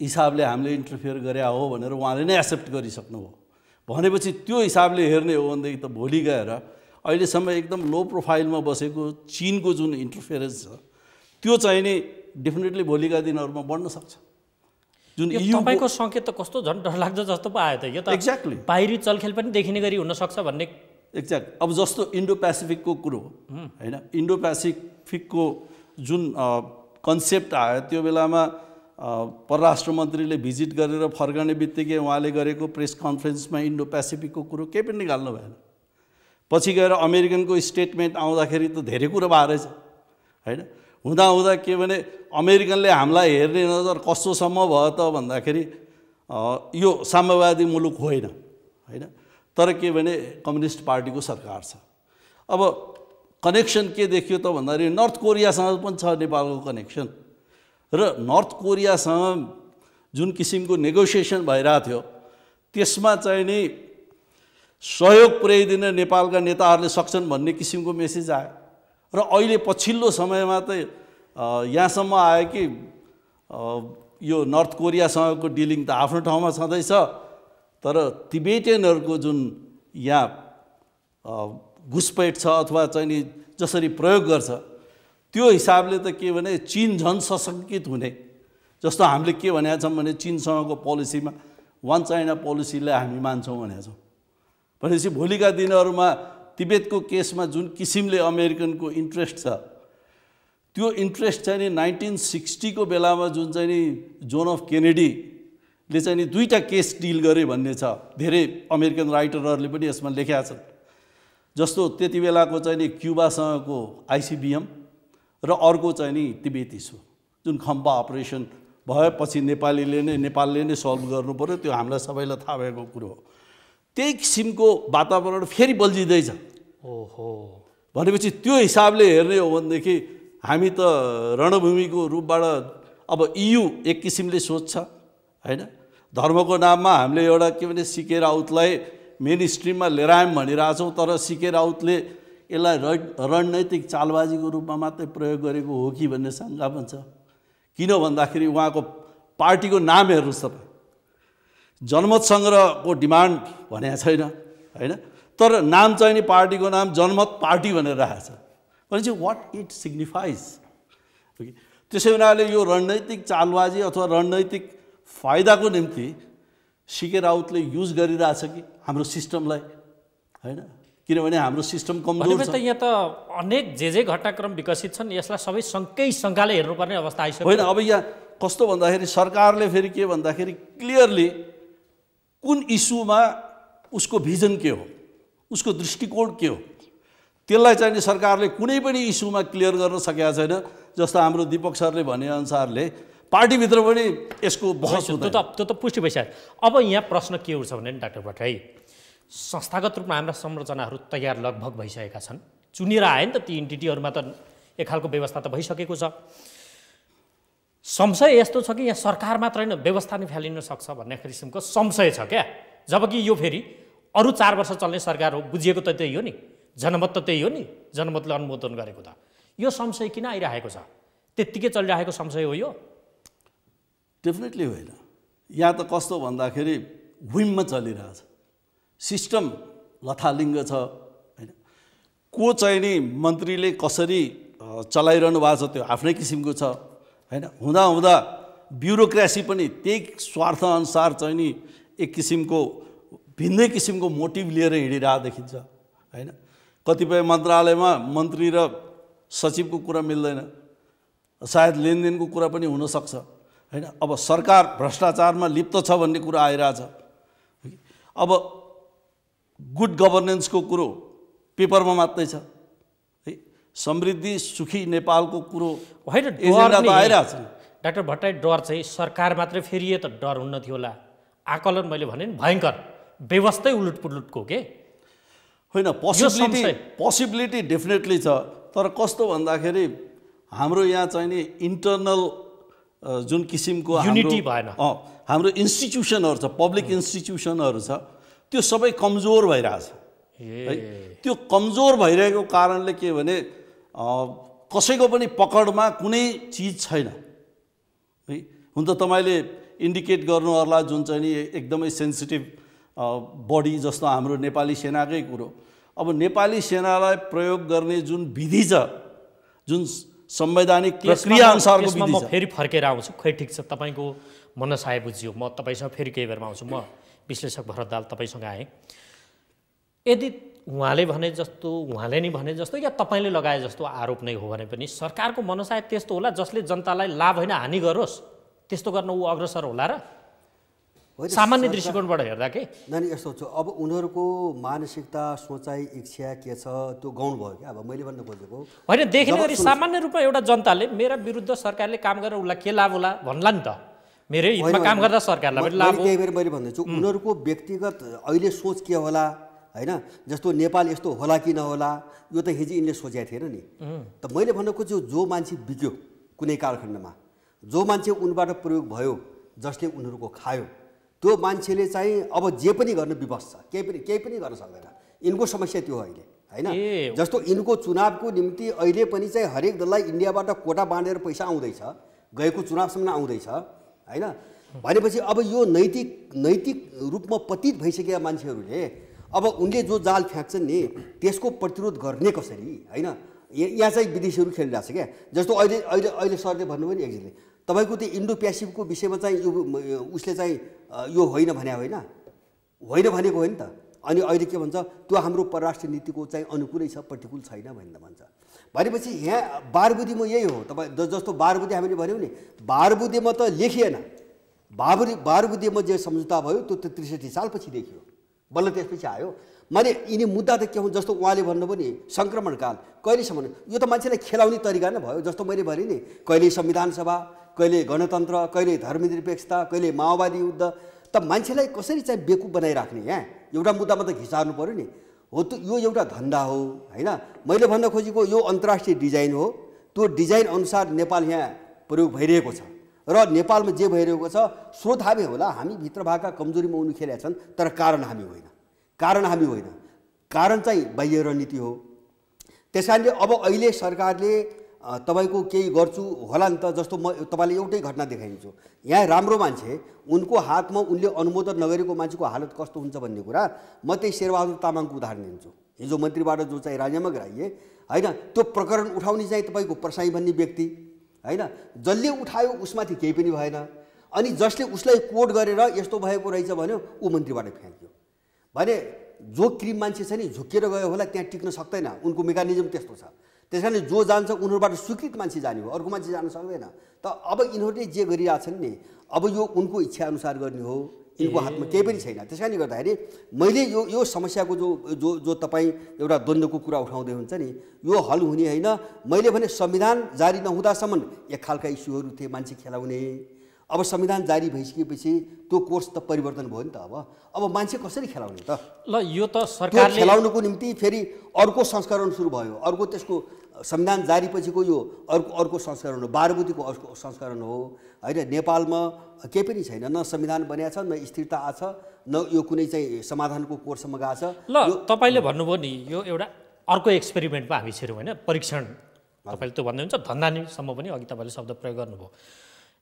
Speaker 4: हिसाबले हामीले इन्टरफेयर गरे हो भनेर उहाँले नै एक्सेप्ट गरिसक्नुभयो। भनेपछि त्यो हिसाबले हेर्ने हो भनेदेखि त भोलि गएर अहिलेसम्म एकदम लो प्रोफाइलमा बसेको चीनको जुन इन्टरफेरेन्स छ त्यो चाहिँ नि डेफिनेटली भोलिका दिनहरूमा बढ्न सक्छ। जुन
Speaker 1: तपाईँको सङ्केत त कस्तो झन् डरलाग्दो जस्तो पो आयो त, यो त
Speaker 4: एक्ज्याक्टली
Speaker 1: बाहिरी चलखेल पनि देखिने गरी हुनसक्छ भन्ने।
Speaker 4: एक्ज्याक्ट अब जस्तो इन्डो पेसिफिकको कुरो होइन, इन्डो पेसिफिकको जुन कन्सेप्ट आयो त्यो बेलामा परराष्ट्र मन्त्रीले भिजिट गरेर फर्कने बित्तिकै उहाँले गरेको प्रेस कन्फरेन्समा इन्डो पेसिफिकको कुरो केही पनि निकाल्नु भएन। पछि गएर अमेरिकनको स्टेटमेन्ट आउँदाखेरि त धेरै कुरो भएर रहेछ होइन। हुँदा के भने अमेरिकनले हामीलाई हेर्ने नजर कस्तोसम्म भयो त भन्दाखेरि यो साम्यवादी मुलुक होइन होइन, तर के भने कम्युनिस्ट पार्टीको सरकार छ। अब कनेक्सन के देखियो त भन्दाखेरि नर्थ कोरियासँग पनि छ नेपालको कनेक्सन, र नर्थ कोरियासँग जुन किसिमको नेगोसिएसन भइरहेको थियो त्यसमा चाहिँ नि सहयोग पुर्याइदिन नेपालका नेताहरूले सक्छन् भन्ने किसिमको मेसेज आयो। र अहिले पछिल्लो समयमा त यहाँसम्म आयो कि यो नर्थ कोरियासँगको डिलिङ त आफ्नो ठाउँमा छँदैछ, तर तिबेटियनहरूको जुन यहाँ घुसपैठ छ अथवा चाहिँ नि जसरी प्रयोग गर्छ त्यो हिसाबले त के भने चीन झन् सशङ्कित हुने। जस्तो हामीले के भनेका छौँ भने चीनसँगको पोलिसीमा वान चाइना पोलिसीलाई हामी मान्छौँ भनेका छौँ। भनेपछि भोलिका दिनहरूमा तिब्बतको केसमा जुन किसिमले अमेरिकनको इन्ट्रेस्ट छ त्यो इन्ट्रेस्ट चाहिँ नि 1960 को बेलामा जुन चाहिँ नि जोन अफ केनेडीले चाहिँ नि दुईटा केस डिल गरे भन्ने छ। धेरै अमेरिकन राइटरहरूले पनि यसमा लेखेका छन्। जस्तो त्यति बेलाको चाहिँ नि क्युबासँगको आइसिबिएम र अर्को चाहिँ नि तिब्बत इस्यु जुन खम्बा अपरेसन भएपछि नेपालले नै सल्भ गर्नु पर्यो, त्यो हामीलाई सबैलाई थाहा भएको कुरो हो। त्यही किसिमको वातावरण फेरि बल्झिँदैछ।
Speaker 1: ओहो,
Speaker 4: भनेपछि त्यो हिसाबले हेर्ने हो भनेदेखि हामी त रणभूमिको रूपबाट अब EU एक किसिमले सोच्छ होइन। धर्मको नाममा हामीले एउटा के भने सिके राउतलाई मेन स्ट्रिममा लिएर आयौँ भनिरहेछौँ, तर सिके राउतले यसलाई रणनैतिक चालबाजीको रूपमा मात्रै प्रयोग गरेको हो कि भन्ने शङ्का पनि छ। किन भन्दाखेरि उहाँको पार्टीको नाम हेर्नुहोस् तपाईँ, जनमत सङ्ग्रहको डिमान्ड भनेको छैन होइन, तर नाम चाहिँ नि पार्टीको नाम जनमत पार्टी भनेर राखेको छ। भनेपछि वाट इट सिग्निफाइज। त्यसै हुनाले यो रणनैतिक चालबाजी अथवा रणनैतिक फाइदाको निम्ति सिके राउतले युज गरिरहेछ कि हाम्रो सिस्टमलाई होइन, किनभने हाम्रो सिस्टम कमजोर छ।
Speaker 1: त यहाँ त अनेक जे घटनाक्रम विकसित छन्, यसलाई सबै सँगै सँगाले हेर्नुपर्ने अवस्था आइसक्यो
Speaker 4: होइन। अब यहाँ कस्तो भन्दाखेरि सरकारले फेरि के भन्दाखेरि क्लियरली कुन इस्युमा उसको भिजन के हो, उसको दृष्टिकोण के हो, त्यसलाई चाहिँ नि सरकारले कुनै पनि इस्युमा क्लियर गर्न सकेका छैन। जस्तो हाम्रो दीपक सरले भनेअनुसारले पार्टीभित्र पनि यसको बहस हुँदैन।
Speaker 1: त्यो त पुष्टि भइसक्यो। अब यहाँ प्रश्न के उठ्छ भने डाक्टर भट्टराई, संस्थागत रूपमा हाम्रा संरचनाहरू तयार लगभग भइसकेका छन्, चुनेर आए नि त ती इन्टिटीहरूमा त एक खालको व्यवस्था त भइसकेको छ। संशय यस्तो छ कि यहाँ सरकार मात्र होइन व्यवस्था नै फ्यालिन सक्छ भन्ने किसिमको संशय छ क्या। जबकि यो फेरि अरू 4 वर्ष चल्ने सरकार हो, बुझिएको त त्यही हो नि, जनमत त त्यही हो नि, जनमतले अनुमोदन गरेको त। यो संशय किन आइरहेको छ? त्यत्तिकै चलिरहेको संशय हो यो?
Speaker 4: डेफिनेटली होइन। यहाँ त कस्तो भन्दाखेरि व्हिममा चलिरहेछ, सिस्टम लथालिङ्ग छ होइन। को चाहिँ नि मन्त्रीले कसरी चलाइरहनु भएको छ त्यो आफ्नै किसिमको छ हैन। हुँदा हुँदा ब्युरोक्रेसी पनि त्यही स्वार्थअनुसार चाहिँ नि एक किसिमको भिन्दै किसिमको मोटिभ लिएर हिँडिरहेको देखिन्छ हैन। कतिपय मन्त्रालयमा मन्त्री र सचिवको कुरा मिल्दैन, सायद लेनदेनको कुरा पनि हुनसक्छ हैन। अब सरकार भ्रष्टाचारमा लिप्त छ भन्ने कुरा आइरहेछ। अब गुड गभर्नेन्सको कुरो पेपरमा मात्रै छ है, समृद्धि सुखी नेपालको कुरो
Speaker 1: होइन,
Speaker 4: एजेन्डा त आइरहेछ।
Speaker 1: डाक्टर भट्टराई डर चाहिँ सरकार मात्रै फेरिए त डर हुन्न थियो होला। आकलन मैले भने नि भयङ्कर व्यवस्थै उलटपुलटको के
Speaker 4: होइन, पोसिबिलिटी डेफिनेटली छ। तर कस्तो भन्दाखेरि हाम्रो यहाँ चाहिँ नि इन्टरनल जुन किसिमको
Speaker 1: युनिटी भएन,
Speaker 4: हाम्रो इन्स्टिट्युसनहरू छ, पब्लिक इन्स्टिट्युसनहरू छ, त्यो सबै कमजोर भइरहेछ है। त्यो कमजोर भइरहेको कारणले के भने कसैको पनि पकडमा कुनै चिज छैन है। हुन त तपाईँले इन्डिकेट गर्नु होला जुन चाहिँ नि एकदमै सेन्सिटिभ बडी जस्तो हाम्रो नेपाली सेनाकै कुरो। अब नेपाली सेनालाई प्रयोग गर्ने जुन विधि छ, जुन संवैधानिक प्रक्रिया अनुसारको विधि
Speaker 1: म
Speaker 4: छ।
Speaker 1: फेरि फर्केर आउँछु। खै ठिक छ, तपाईँको मनसाय बुझ्यो। म तपाईँसँग फेरि केही बेरमा आउँछु। म विश्लेषक भरत दाल तपाईँसँग आएँ। यदि उहाँले भने जस्तो, उहाँले नि भने जस्तो या तपाईँले लगाए जस्तो आरोप नै हो भने पनि सरकारको मनसाय त्यस्तो होला जसले जनतालाई लाभ होइन हानि गरोस्, त्यस्तो गर्न ऊ अग्रसर होला र? सामान्य दृष्टिकोणबाट हेर्दा के
Speaker 2: नानी यस्तो छ। अब उनीहरूको मानसिकता, सोचाइ, इच्छा के छ त्यो गौण भयो क्या। अब मैले भन्न खोजेको
Speaker 1: होइन, देख्ने गरी सामान्य रूपमा एउटा जनताले मेरा विरुद्ध सरकारले काम गरेर उसलाई के लाभ होला भन्ला नि त। मेरो हितमा काम गर्दा सरकारलाई पनि लाभ हो।
Speaker 2: त्यही भएर मैले भन्दैछु उनीहरूको व्यक्तिगत अहिले सोच के होला होइन। जस्तो नेपाल यस्तो होला कि नहोला यो त हिजो यिनले सोचेको थिएन नि। त मैले भन्न खोजेको जो मान्छे बिग्यो कुनै कालखण्डमा, जो मान्छे उनबाट प्रयोग भयो, जसले उनीहरूको खायो, त्यो मान्छेले चाहिँ अब जे पनि गर्न विवश छ, केही पनि गर्न सक्दैन। यिनको समस्या त्यो अहिले होइन। जस्तो यिनको चुनावको निम्ति अहिले पनि चाहिँ हरेक दललाई इन्डियाबाट कोटा बाँडेर पैसा आउँदैछ, गएको चुनावसम्म आउँदैछ होइन। भनेपछि अब यो नैतिक रूपमा पतित भइसकेका मान्छेहरूले अब उनले जो जाल फ्याँक्छन् नि त्यसको प्रतिरोध गर्ने कसरी होइन। यहाँ चाहिँ विदेशीहरू खेलिरहेको छ क्या। जस्तो अहिले सरले भन्नुभयो नि एक्ज्याक्टली तपाईँको त्यो इन्डो प्यासिफिकको विषयमा चाहिँ यो उसले चाहिँ यो होइन भने होइन भनेको हो नि त। अनि अहिले के भन्छ त्यो हाम्रो परराष्ट्र नीतिको चाहिँ अनुकूलै छ, प्रतिकूल छैन भनेर भन्छ। भनेपछि यहाँ बारबुदीमा यही हो। तपाईँ जस्तो बारबुदी हामीले भन्यौँ नि, बारबुदीमा त लेखिएन। बारबुदीमा जे सम्झौता भयो त्यो त 63 सालपछि देखियो, बल्ल त्यसपछि आयो। मैले यिनी मुद्दा त के हुन्, जस्तो उहाँले भन्नुभयो नि सङ्क्रमणकाल कहिलेसम्म, यो त मान्छेलाई खेलाउने तरिका नै भयो। जस्तो मैले भने नि कहिले संविधान सभा, कहिले गणतन्त्र, कहिले धर्मनिरपेक्षता, कहिले माओवादी युद्ध। त मान्छेलाई कसरी चाहिँ बेकुफ बनाइराख्ने, यहाँ एउटा मुद्दामा त घिचार्नु पऱ्यो नि। हो त यो एउटा धन्दा हो होइन। मैले भन्न खोजेको यो अन्तर्राष्ट्रिय डिजाइन हो। त्यो डिजाइन अनुसार नेपाल यहाँ प्रयोग भइरहेको छ र नेपालमा जे भइरहेको छ स्रोत हामी होला, हामी भित्र भएका कमजोरीमा उनी खेलेका छन्, तर कारण हामी होइन। कारण चाहिँ बाह्य रणनीति हो। त्यस कारणले अब अहिले सरकारले तपाईँको केही गर्छु होला नि त। जस्तो म तपाईँले एउटै घटना देखाइदिन्छु। यहाँ राम्रो मान्छे, उनको हातमा उनले अनुमोदन नगरेको मान्छेको हालत कस्तो हुन्छ भन्ने कुरा म त्यही शेरबहादुर तामाङको उदाहरण दिन्छु। हिजो मन्त्रीबाट जो चाहिँ राजीनामा गराइए होइन, त्यो प्रकरण उठाउने चाहिँ तपाईँको प्रसाई भन्ने व्यक्ति होइन, जसले उठायो उसमाथि केही पनि भएन। अनि जसले उसलाई कोट गरेर यस्तो भएको रहेछ भन्यो ऊ मन्त्रीबाट फ्याँक्यो भने जो क्रिम मान्छे छ नि झुक्किएर गयो होला, त्यहाँ टिक्न सक्दैन। उनको मेकानिजम त्यस्तो छ। त्यस कारणले जो जान्छ उनीहरूबाट स्वीकृत मान्छे जाने हो, अर्को मान्छे जान सक्दैन। त अब यिनीहरूले जे गरिरहेछन् नि अब यो उनको इच्छा अनुसार गर्ने हो, यिनको हातमा केही पनि छैन। त्यस कारणले गर्दाखेरि मैले यो समस्याको जो तपाईँ एउटा द्वन्द्वको कुरा उठाउँदै हुन्छ नि यो हल हुने होइन। मैले भने संविधान जारी नहुँदासम्म एक खालका इस्युहरू थिए मान्छे खेलाउने। अब संविधान जारी भइसकेपछि त्यो कोर्स त परिवर्तन भयो नि त। अब मान्छे कसरी खेलाउने त?
Speaker 1: ल यो त सरकारले
Speaker 2: खेलाउनुको निम्ति फेरि अर्को संस्करण सुरु भयो। अर्को त्यसको संविधान जारी पछिको यो अर्को संस्करण हो, बारबुदीको अर्को संस्करण हो होइन। नेपालमा केही पनि छैन, न संविधान बनिएको छ, न स्थिरता आछ, न यो कुनै चाहिँ समाधानको कोर्समा गएको छ।
Speaker 1: ल तपाईँले भन्नुभयो नि यो एउटा अर्को एक्सपेरिमेन्टमा हामी छिरौँ होइन, परीक्षण। तपाईँले त्यो भन्दै हुन्छ धन्दानीसम्म पनि अघि तपाईँले शब्द प्रयोग गर्नुभयो।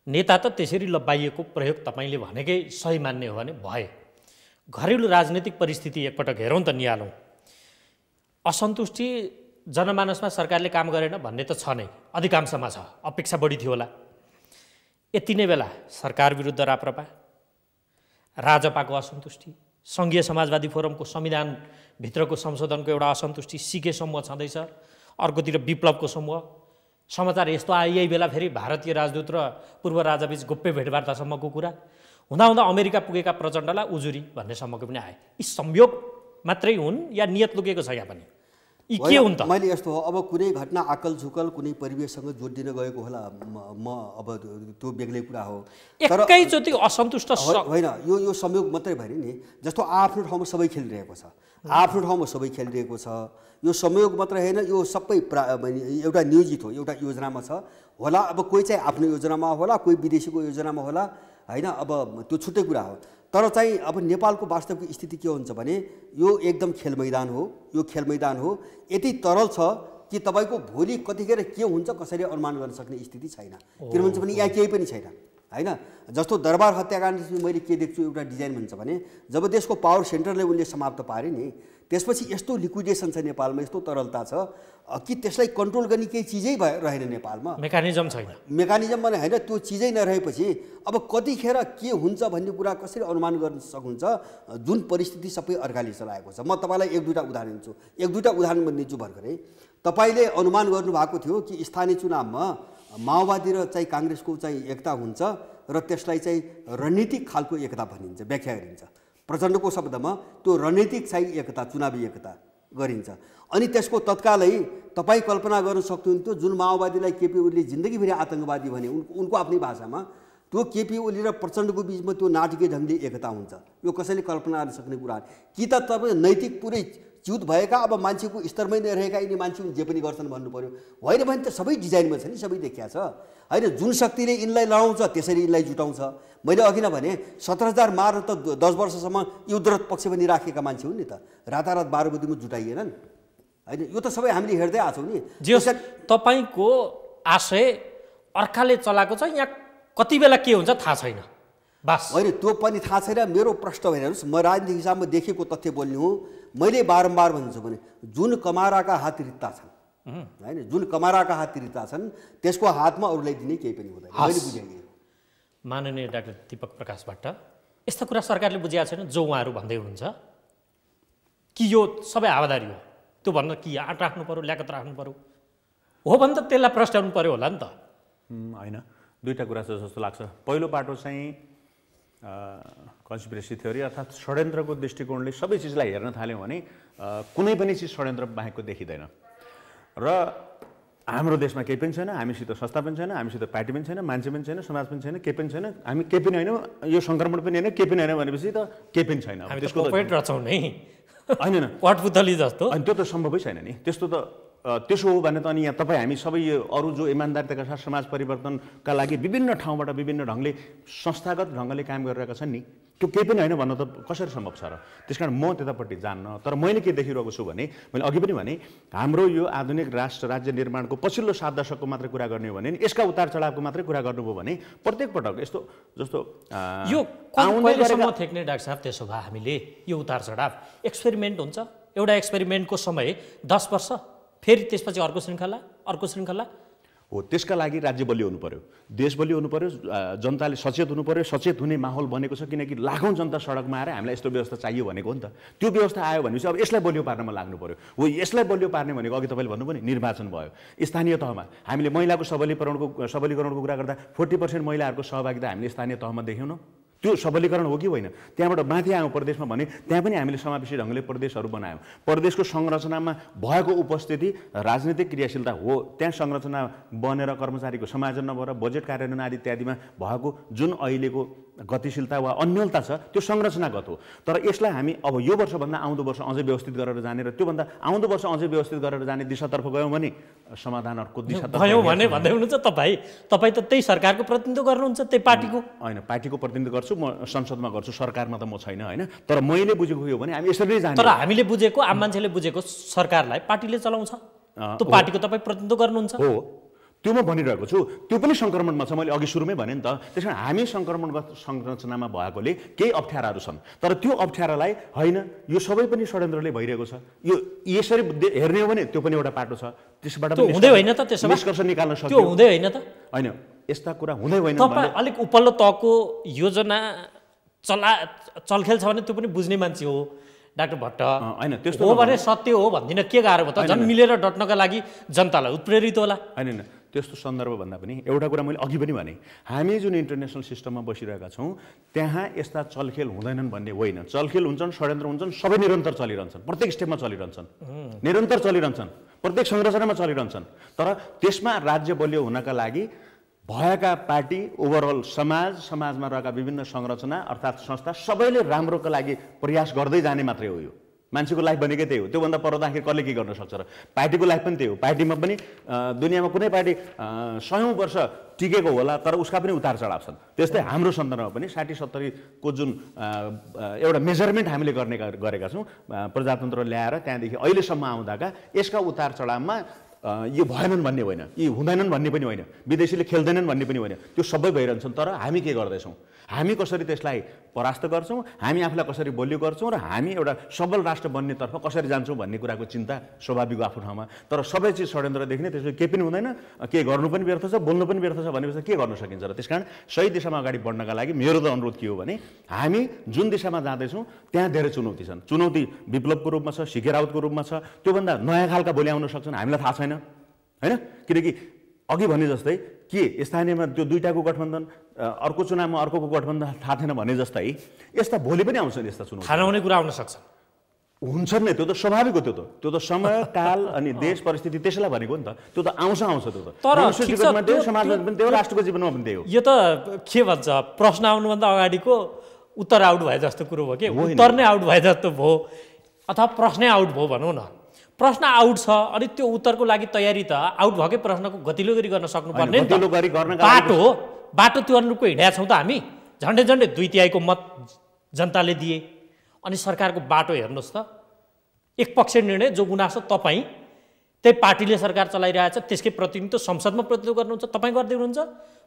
Speaker 1: नेता त त्यसरी लबाइएको प्रयोग तपाईँले भनेकै सही मान्ने हो भने भए। घरेलु राजनीतिक परिस्थिति एकपटक हेरौँ त, निहालौँ। असन्तुष्टि जनमानसमा सरकारले काम गरेन भन्ने त छ नै, अधिकांशमा छ, अपेक्षा बढी थियो होला। यति नै बेला सरकार विरुद्ध राप्रपा, राजपाको असन्तुष्टि, सङ्घीय समाजवादी फोरमको संविधानभित्रको संशोधनको एउटा असन्तुष्टि, सिके समूह छँदैछ, अर्कोतिर विप्लवको समूह। समाचार यस्तो आयो यही बेला फेरि भारतीय राजदूत र पूर्व राजाबीच गोप्य भेटवार्तासम्मको कुरा हुँदा अमेरिका पुगेका प्रचण्डलाई उजुरी भन्नेसम्मको पनि आए। यी संयोग मात्रै हुन् या नियत लुकेको छ यहाँ पनि? यी के हुन् त?
Speaker 2: मैले यस्तो हो, अब कुनै घटना आकल झुकल कुनै परिवेशसँग जोडिन गएको होला, म अब त्यो बेग्लै कुरा हो।
Speaker 1: एकैचोटि असन्तुष्ट
Speaker 2: होइन, यो संयोग मात्रै भएन नि। जस्तो आफ्नो ठाउँमा सबै खेलिरहेको छ, आफ्नो ठाउँमा सबै खेलिरहेको छ। यो संयोग मात्रै होइन, यो सबै एउटा नियोजित हो, एउटा योजनामा छ होला। अब कोही चाहिँ आफ्नो योजनामा होला, कोही विदेशीको योजनामा होला, होइन। अब त्यो छुट्टै कुरा हो। तर चाहिँ अब नेपालको वास्तविक स्थिति के हुन्छ भने यो एकदम खेल मैदान हो। यो खेल मैदान हो, यति तरल छ कि तपाईँको भोलि कतिखेर के हुन्छ कसरी अनुमान गर्न सक्ने स्थिति छैन। किन भन्छ भने यहाँ केही पनि छैन, होइन। जस्तो दरबार हत्याकाण्ड मैले के देख्छु, एउटा डिजाइन भन्छ भने जब देशको पावर सेन्टरले उनले समाप्त पारे नि, त्यसपछि यस्तो लिक्विडेसन छ नेपालमा, यस्तो तरलता छ कि त्यसलाई कन्ट्रोल गर्ने केही चिजै रहेन नेपालमा।
Speaker 1: मेकानिजम छैन। मेकानिजम
Speaker 2: भने होइन, त्यो चिजै नरहेपछि अब कतिखेर के हुन्छ भन्ने कुरा कसरी अनुमान गर्न सक्नुहुन्छ? जुन परिस्थिति सबै अर्काले चलाएको छ। म तपाईँलाई एक दुईवटा उदाहरण दिन्छु भर्खरै। तपाईँले अनुमान गर्नुभएको थियो कि स्थानीय चुनावमा माओवादी र चाहिँ काङ्ग्रेसको चाहिँ एकता हुन्छ र त्यसलाई चाहिँ रणनीतिक खालको एकता भनिन्छ, व्याख्या गरिन्छ। प्रचण्डको शब्दमा त्यो रणनीतिक चाहिँ एकता, चुनावी एकता गरिन्छ। अनि त्यसको तत्कालै तपाईँ कल्पना गर्न सक्नुहुन्थ्यो जुन माओवादीलाई केपी ओलीले जिन्दगीभरि आतङ्कवादी भने उनको आफ्नै भाषामा, त्यो केपी ओली र प्रचण्डको बिचमा त्यो नाटकीय ढङ्गले एकता हुन्छ। यो कसैले कल्पना गर्न सक्ने कुरा कि त तपाईँ नैतिक पुरै च्युत भएका अब मान्छेको स्तरमै नरहेका यिनी मान्छे जे पनि गर्छन् भन्नु पर्यो। होइन भने त सबै डिजाइनमा छ नि, सबै देखिया छ, होइन। जुन शक्तिले यिनलाई लडाउँछ त्यसरी यिनलाई जुटाउँछ। मैले अघि नै भने 17,000 मार त 10 वर्षसम्म युद्धरत पक्ष पनि राखेका मान्छे हुन् नि त, रातारात बारुबुदीमा जुटाइएनन्, होइन। यो त सबै हामीले हेर्दै आएको छौँ नि।
Speaker 1: तपाईँको आशय अर्काले चलाएको छ, यहाँ कति बेला के हुन्छ थाहा छैन, बस।
Speaker 2: होइन, त्यो पनि थाहा छैन। मेरो प्रश्न होइन, हेर्नुहोस्, म राजनीतिक हिसाबमा देखेको तथ्य बोल्ने हो। मैले बारम्बार भन्छु भने जुन कमाराका हात रित्ता छन्, होइन, जुन कमाराका हात रित्ता छन् त्यसको हातमा अरूलाई दिने केही पनि हुँदैन। मैले बुझेँ।
Speaker 1: माननीय डाक्टर दीपक प्रकाश भट्ट, यस्ता कुरा सरकारले बुझेको छैन जो उहाँहरू भन्दै हुनुहुन्छ कि यो सबै हावादारी हो, त्यो भन्न कि आँट राख्नु पऱ्यो, ल्याकत राख्नु पऱ्यो हो भने त त्यसलाई प्रस्ट्याउनु पऱ्यो होला नि त।
Speaker 3: होइन, दुईवटा कुरा छ जस्तो लाग्छ। पहिलो पाटो चाहिँ कन्स्पिरेसी थ्योरी अर्थात् षड्यन्त्रको दृष्टिकोणले सबै चिजलाई हेर्न थाल्यौँ भने कुनै पनि चिज षड्यन्त्र बाहेकको देखिँदैन। र हाम्रो देशमा केही पनि छैन, हामीसित संस्था पनि छैन, हामीसित पार्टी पनि छैन, मान्छे पनि छैन, समाज पनि छैन, केही पनि छैन। हामी केही पनि होइन, यो सङ्क्रमण पनि होइन, केही पनि होइन भनेपछि त केही पनि छैन।
Speaker 1: त्यसको पेट रचौँ नै
Speaker 3: होइन,
Speaker 1: कठपुतली जस्तो।
Speaker 3: अनि त्यो त सम्भवै छैन नि। त्यस्तो त त्यसो हो भने त अनि यहाँ तपाईँ हामी सबै यो अरू जो इमान्दारिताका साथ समाज परिवर्तनका लागि विभिन्न ठाउँबाट विभिन्न ढङ्गले संस्थागत ढङ्गले काम गरिरहेका छन् नि, त्यो केही पनि होइन भन्न त कसरी सम्भव छ र? त्यसकारण म त्यतापट्टि जान्न। तर मैले के देखिरहेको छु भने, मैले अघि पनि भने, हाम्रो यो आधुनिक राष्ट्र राज्य निर्माणको पछिल्लो 7 दशकको मात्रै कुरा गर्ने हो भने, यसका उतार चढावको मात्रै कुरा गर्नुभयो भने प्रत्येक पटक यस्तो जस्तो
Speaker 1: यो कहिलेसम्म थेक्ने डाक्टर साहब? त्यसो भए हामीले यो उतार चढाव एक्सपेरिमेन्ट हुन्छ, एउटा एक्सपेरिमेन्टको समय 10 वर्ष, फेरि त्यसपछि अर्को श्रृङ्खला
Speaker 3: हो। त्यसका लागि राज्य बलियो हुनु पर्यो, देश बलियो हुनु पर्यो, जनताले सचेत हुनु पर्यो। सचेत हुने माहौल बनेको छ, किनकि लाखौँ जनता सडकमा आएर हामीलाई यस्तो व्यवस्था चाहियो भनेको हो नि त। त्यो व्यवस्था आयो भनेपछि अब यसलाई बलियो पार्नमा लाग्नु पर्यो। हो, यसलाई बलियो पार्ने भनेको अघि तपाईँले भन्नुभयो नि, निर्वाचन भयो। स्थानीय तहमा हामीले महिलाको सबलीकरणको कुरा गर्दा 40% महिलाहरूको सहभागिता हामीले स्थानीय तहमा देख्यौँ न। त्यो सबलीकरण हो कि होइन? त्यहाँबाट माथि आयौँ प्रदेशमा भने त्यहाँ पनि हामीले समावेशी ढङ्गले प्रदेशहरू बनायौँ। प्रदेशको संरचनामा भएको उपस्थिति राजनीतिक क्रियाशीलता हो, त्यहाँ संरचना बनेर कर्मचारीको समायोजन नभएर बजेट कार्यान्वयन आदि इत्यादिमा भएको जुन अहिलेको गतिशीलता वा अन्यलता छ त्यो संरचनागत हो। तर यसलाई हामी अब यो वर्षभन्दा आउँदो वर्ष अझै व्यवस्थित गरेर जाने र त्योभन्दा आउँदो वर्ष अझै व्यवस्थित गरेर जाने दिशातर्फ गयौँ भने समाधानहरूको दिशातर्फ
Speaker 1: गयौँ भने भन्दै हुनुहुन्छ तपाईँ त त्यही सरकारको प्रतिनिधित्व गर्नुहुन्छ, त्यही पार्टीको?
Speaker 3: होइन, पार्टीको प्रतिनिधित्व गर्छु, म संसदमा गर्छु, सरकारमा त म छैन, होइन। तर मैले बुझेको यो भने हामी यसरी जाने।
Speaker 1: तर हामीले बुझेको, आम मान्छेले बुझेको सरकारलाई पार्टीले चलाउँछ, त्यो पार्टीको तपाईँ प्रतिनिधित्व गर्नुहुन्छ
Speaker 3: हो। त्यो म भनिरहेको छु। त्यो पनि सङ्क्रमणमा छ, मैले अघि सुरुमै भने नि त। त्यस कारण हामी सङ्क्रमणगत संरचनामा भएकोले केही अप्ठ्याराहरू छन्, तर त्यो अप्ठ्यारालाई होइन यो सबै पनि षड्यन्त्रले भइरहेको छ, यो यसरी हेर्ने हो भने त्यो पनि एउटा पाटो छ, त्यसबाट
Speaker 1: हुँदै होइन त, त्यसो
Speaker 3: निष्कर्ष निकाल्न सक्यो।
Speaker 1: त्यो हुँदै होइन त,
Speaker 3: होइन यस्ता कुरा हुँदै होइन।
Speaker 1: तपाईँ अलिक उपल्लो तहको योजना चलखेल छ भने त्यो पनि बुझ्ने मान्छे हो डाक्टर भट्ट।
Speaker 3: होइन त्यस्तो
Speaker 1: हो भने सत्य हो भन्दिनँ, के गाह्रो भयो त? झन् मिलेर डट्नका लागि जनतालाई उत्प्रेरित होला।
Speaker 3: होइन त्यस्तो सन्दर्भ भन्दा पनि एउटा कुरा मैले अघि पनि भने, हामी जुन इन्टरनेसनल सिस्टममा बसिरहेका छौँ त्यहाँ यस्ता चलखेल हुँदैनन् भन्ने होइन। चलखेल हुन्छन्, षड्यन्त्र हुन्छन्, सबै निरन्तर चलिरहन्छन्, प्रत्येक स्टेपमा चलिरहन्छन्, निरन्तर चलिरहन्छन्, प्रत्येक संरचनामा चलिरहन्छन्। तर त्यसमा राज्य बलियो हुनका लागि भएका पार्टी, ओभरअल समाजमा रहेका विभिन्न संरचना अर्थात् संस्था सबैले राम्रोको लागि प्रयास गर्दै जाने मात्रै हो। यो मान्छेको लाइफ भनेकै त्यही हो। त्योभन्दा पर त आखिर कसले के गर्न सक्छ र? पार्टीको लाइफ पनि त्यही हो। पार्टीमा पनि दुनियाँमा कुनै पार्टी 100औं वर्ष टिकेको होला तर उसका पनि उतार चढाव छन्। त्यस्तै हाम्रो सन्दर्भमा पनि 60-70 को जुन एउटा मेजरमेन्ट हामीले गरेका छौँ प्रजातन्त्र ल्याएर त्यहाँदेखि अहिलेसम्म आउँदाका, यसका उतार चढावमा यो भएनन् भन्ने होइन, यी हुँदैनन् भन्ने पनि होइन, विदेशीले खेल्दैनन् भन्ने पनि होइन, त्यो सबै भइरहन्छन्। तर हामी के गर्दैछौँ, हामी कसरी त्यसलाई परास्त गर्छौँ, हामी आफूलाई कसरी बलियो गर्छौँ र हामी एउटा सबल राष्ट्र बन्नेतर्फ कसरी जान्छौँ भन्ने कुराको चिन्ता स्वाभाविक आफ्नो ठाउँमा। तर सबै चिज षड्यन्त्र देख्ने, त्यसले केही पनि हुँदैन, के गर्नु पनि व्यर्थ छ, बोल्नु पनि व्यर्थ छ भनेपछि के गर्न सकिन्छ र? त्यसकारण सही दिशामा अगाडि बढ्नका लागि मेरो त अनुरोध के हो भने, हामी जुन दिशामा जाँदैछौँ त्यहाँ धेरै चुनौती छन्। चुनौती विप्लवको रूपमा छ, सिके राउतको रूपमा छ, त्योभन्दा नयाँ खालका बोली आउन सक्छन्, हामीलाई थाहा छैन होइन। किनकि अघि भने जस्तै के स्थानीयमा त्यो दुईटाको गठबन्धन, अर्को चुनावमा अर्कोको गठबन्धन थाहा थिएन भने जस्तै यस्ता भोलि पनि आउँछन् यस्ता चुनाव,
Speaker 1: थाहा नहुने कुरा आउन सक्छ,
Speaker 3: हुन्छन् नै। त्यो त स्वाभाविक हो। त्यो त समय काल अनि देश परिस्थिति त्यसैलाई भनेको नि त। त्यो त आउँछ त्यो त।
Speaker 1: तर
Speaker 3: मनुष्य जीवनमा त्यो, समाजमा पनि त्यो, राष्ट्रको जीवनमा पनि त्यही हो।
Speaker 1: यो त के भन्छ, प्रश्न आउनुभन्दा अगाडिको उत्तर आउट भए जस्तो कुरो भयो कि, उत्तर नै आउट भए जस्तो भयो, अथवा प्रश्नै आउट भयो भनौँ न। प्रश्न आउट छ अनि त्यो उत्तरको लागि तयारी त आउट भएकै प्रश्नको गतिलो गरी गर्न सक्नुपर्ने नि त। बाटो त्यो अनुरूपको हिँडेका छौँ त हामी। झन्डै 2/3 मत जनताले दिए अनि सरकारको बाटो हेर्नुहोस् त, एकपक्षीय निर्णय जो गुनासो तपाईँ त्यही पार्टीले सरकार चलाइरहेछ त्यसकै प्रतिनिधित्व संसदमा प्रतिनिधित्व गर्नुहुन्छ, तपाईँ गर्दै हुनुहुन्छ,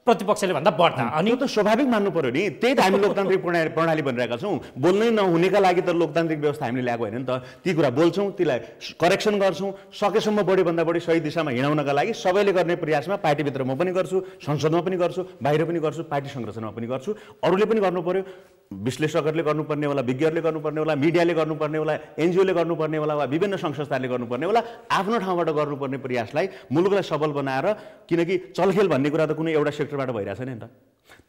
Speaker 1: प्रतिपक्षले भन्दा बढ्ता। अनि
Speaker 3: त्यो त स्वाभाविक मान्नु पर्यो नि। त्यही त हामी लोकतान्त्रिक प्रणाली भनिरहेका छौँ। बोल्नै नहुनेका लागि त लोकतान्त्रिक व्यवस्था हामीले ल्याएको होइन नि त। ती कुरा बोल्छौँ, तीलाई करेक्सन गर्छौँ, सकेसम्म बढीभन्दा बढी सही दिशामा हिँडाउनका लागि सबैले गर्ने प्रयासमा पार्टीभित्र म पनि गर्छु, संसदमा पनि गर्छु, बाहिर पनि गर्छु, पार्टी संरचनामा पनि गर्छु, अरूले पनि गर्नु पर्यो। विश्लेषकहरूले गर्नुपर्ने होला, विज्ञहरूले गर्नुपर्ने होला, मिडियाले गर्नुपर्ने होला, एनजिओले गर्नुपर्ने होला, वा विभिन्न सङ्घ संस्थाले गर्नुपर्ने होला। आफ्नो ठाउँबाट गर्नुपर्ने प्रयासलाई मुलुकलाई सबल बनाएर, किनकि चलखेल भन्ने कुरा त कुनै एउटा सेक्टरबाट भइरहेको छैन नि त।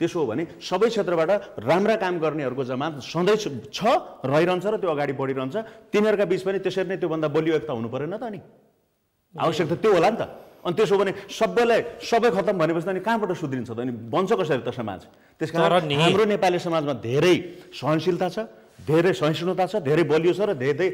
Speaker 3: त्यसो हो भने सबै क्षेत्रबाट राम्रा काम गर्नेहरूको जमात सधैँ छ, रहिरहन्छ र त्यो अगाडि बढिरहन्छ। तिनीहरूका बिच पनि त्यसरी नै त्योभन्दा बलियो एकता हुनु परेन त? अनि आवश्यक त त्यो होला नि त। अनि त्यसो भने सबै खत्तम भनेपछि त अनि कहाँबाट सुध्रिन्छ त? अनि बन्छ कसरी त समाज? त्यसकारण हाम्रो नेपाली समाजमा धेरै सहनशीलता छ, धेरै सहिष्णुता छ, धेरै बलियो छ र धेरै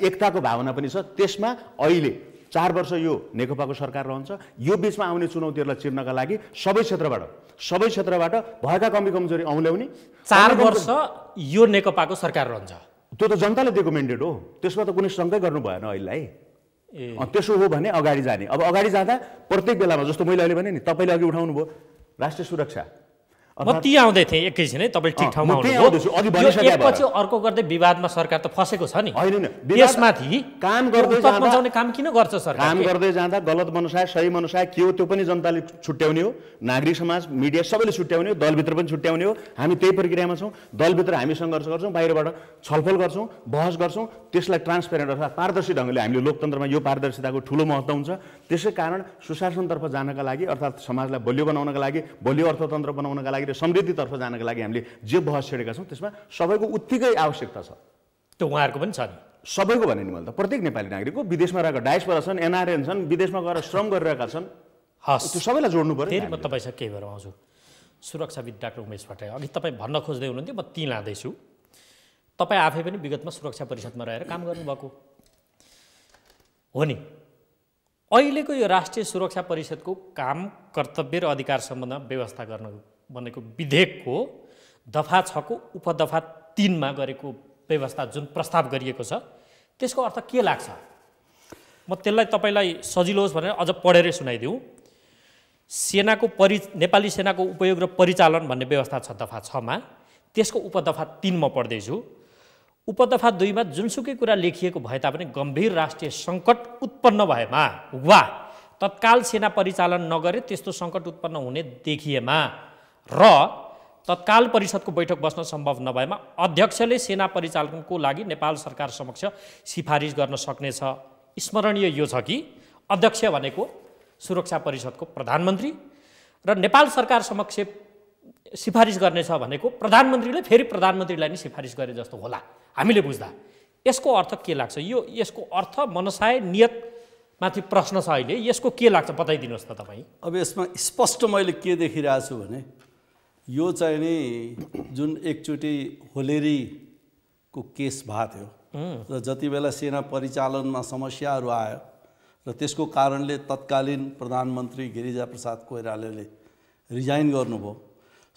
Speaker 3: एकताको भावना पनि छ। त्यसमा अहिले 4 वर्ष यो नेकपाको सरकार रहन्छ। यो बिचमा आउने चुनौतीहरूलाई चिर्नका लागि सबै क्षेत्रबाट भएका कमी कमजोरी औँल्याउने।
Speaker 1: 4 वर्ष यो नेकपाको सरकार रहन्छ,
Speaker 3: त्यो त जनताले दिएको मेन्डेट हो, त्यसमा त कुनै शङ्कै गर्नु भएन अहिलेलाई। त्यसो हो भने अगाडि जाने। अब अगाडि जाँदा प्रत्येक बेलामा जस्तो मैले अहिले भने नि, तपाईँले अघि उठाउनु भयो राष्ट्रिय सुरक्षा,
Speaker 1: म ती आउँदै थिएँ एकैछिनै, तपाईँ ठिक ठाउँमा आउनुभयो। एकपछि अर्को गर्दै विवादमा सरकार त फसेको छ नि, त्यसमाथि
Speaker 3: काम गर्दै
Speaker 1: जाँदा काम किन गर्छ सरकार?
Speaker 3: काम गर्दै जाँदा गलत मनसाय सही मनसाय के हो त्यो पनि जनताले छुट्याउने हो, नागरिक समाज मिडिया सबैले छुट्याउने हो, दलभित्र पनि छुट्याउने हो। हामी त्यही प्रक्रियामा छौँ। दलभित्र हामी सङ्घर्ष गर्छौँ, बाहिरबाट छलफल गर्छौँ, बहस गर्छौँ, त्यसलाई ट्रान्सपेरेन्ट अर्थात् पारदर्शी ढङ्गले हामीले लोकतन्त्रमा यो पारदर्शिताको ठुलो महत्त्व हुन्छ। त्यसै कारण सुशासनतर्फ जानका लागि अर्थात् समाजलाई बलियो बनाउनका लागि, बलियो अर्थतन्त्र बनाउनका लागि र समृद्धितर्फ जानका लागि हामीले जे बहस छेडेका छौँ त्यसमा सबैको उत्तिकै आवश्यकता छ।
Speaker 1: त्यो उहाँहरूको पनि छ नि,
Speaker 3: सबैको भने नि मैले त प्रत्येक नेपाली नागरिकको, विदेशमा रहेका डायस्पोरा छन्, एनआरएन छन्, विदेशमा गएर श्रम गरिरहेका छन्, त्यो सबैलाई जोड्नु पर्यो।
Speaker 1: फेरि म तपाईँसँग केही भएर आउँछु। सुरक्षाविद डाक्टर उमेश भट्टराई, अघि तपाईँ भन्न खोज्दै हुनुहुन्थ्यो, म ती लाँदैछु। तपाईँ आफै पनि विगतमा सुरक्षा परिषदमा रहेर काम गर्नुभएको हो नि। अहिलेको यो राष्ट्रिय सुरक्षा परिषदको काम, कर्तव्य र अधिकार सम्बन्धमा व्यवस्था गर्न बनेको विधेयकको दफा 6 को उपदफा 3 मा गरेको व्यवस्था जुन प्रस्ताव गरिएको छ त्यसको अर्थ के लाग्छ? म त्यसलाई तपाईलाई सजिलो होस् भनेर अझ पढेरै सुनाइदिउँ। सेनाको नेपाली सेनाको उपयोग र परिचालन भन्ने व्यवस्था छ दफा 6 मा। त्यसको उपदफा 3 मा पढ्दैछु। उपदफा 2 मा जुनसुकै कुरा लेखिएको भए तापनि गम्भीर राष्ट्रिय सङ्कट उत्पन्न भएमा वा तत्काल सेना परिचालन नगरे त्यस्तो सङ्कट उत्पन्न हुने देखिएमा र तत्काल परिषदको बैठक बस्न सम्भव नभएमा अध्यक्षले सेना परिचालनको लागि नेपाल सरकार समक्ष सिफारिस गर्न सक्नेछ। स्मरणीय यो छ कि अध्यक्ष भनेको सुरक्षा परिषदको प्रधानमन्त्री र नेपाल सरकार समक्ष सिफारिस गर्नेछ भनेको प्रधानमन्त्रीले फेरि प्रधानमन्त्रीलाई नै सिफारिस गरे जस्तो होला हामीले बुझ्दा। यसको अर्थ के लाग्छ? यसको अर्थ मनसाय नियतमाथि प्रश्न छ अहिले। यसको के लाग्छ बताइदिनुहोस् त तपाईँ।
Speaker 4: अब यसमा स्पष्ट मैले के देखिरहेको छु भने यो चाहिँ नि जुन एकचोटि होलेरीको केस भएको थियो र जति बेला सेना परिचालनमा समस्याहरू आयो र त्यसको कारणले तत्कालीन प्रधानमन्त्री गिरिजाप्रसाद कोइरालाले रिजाइन गर्नुभयो।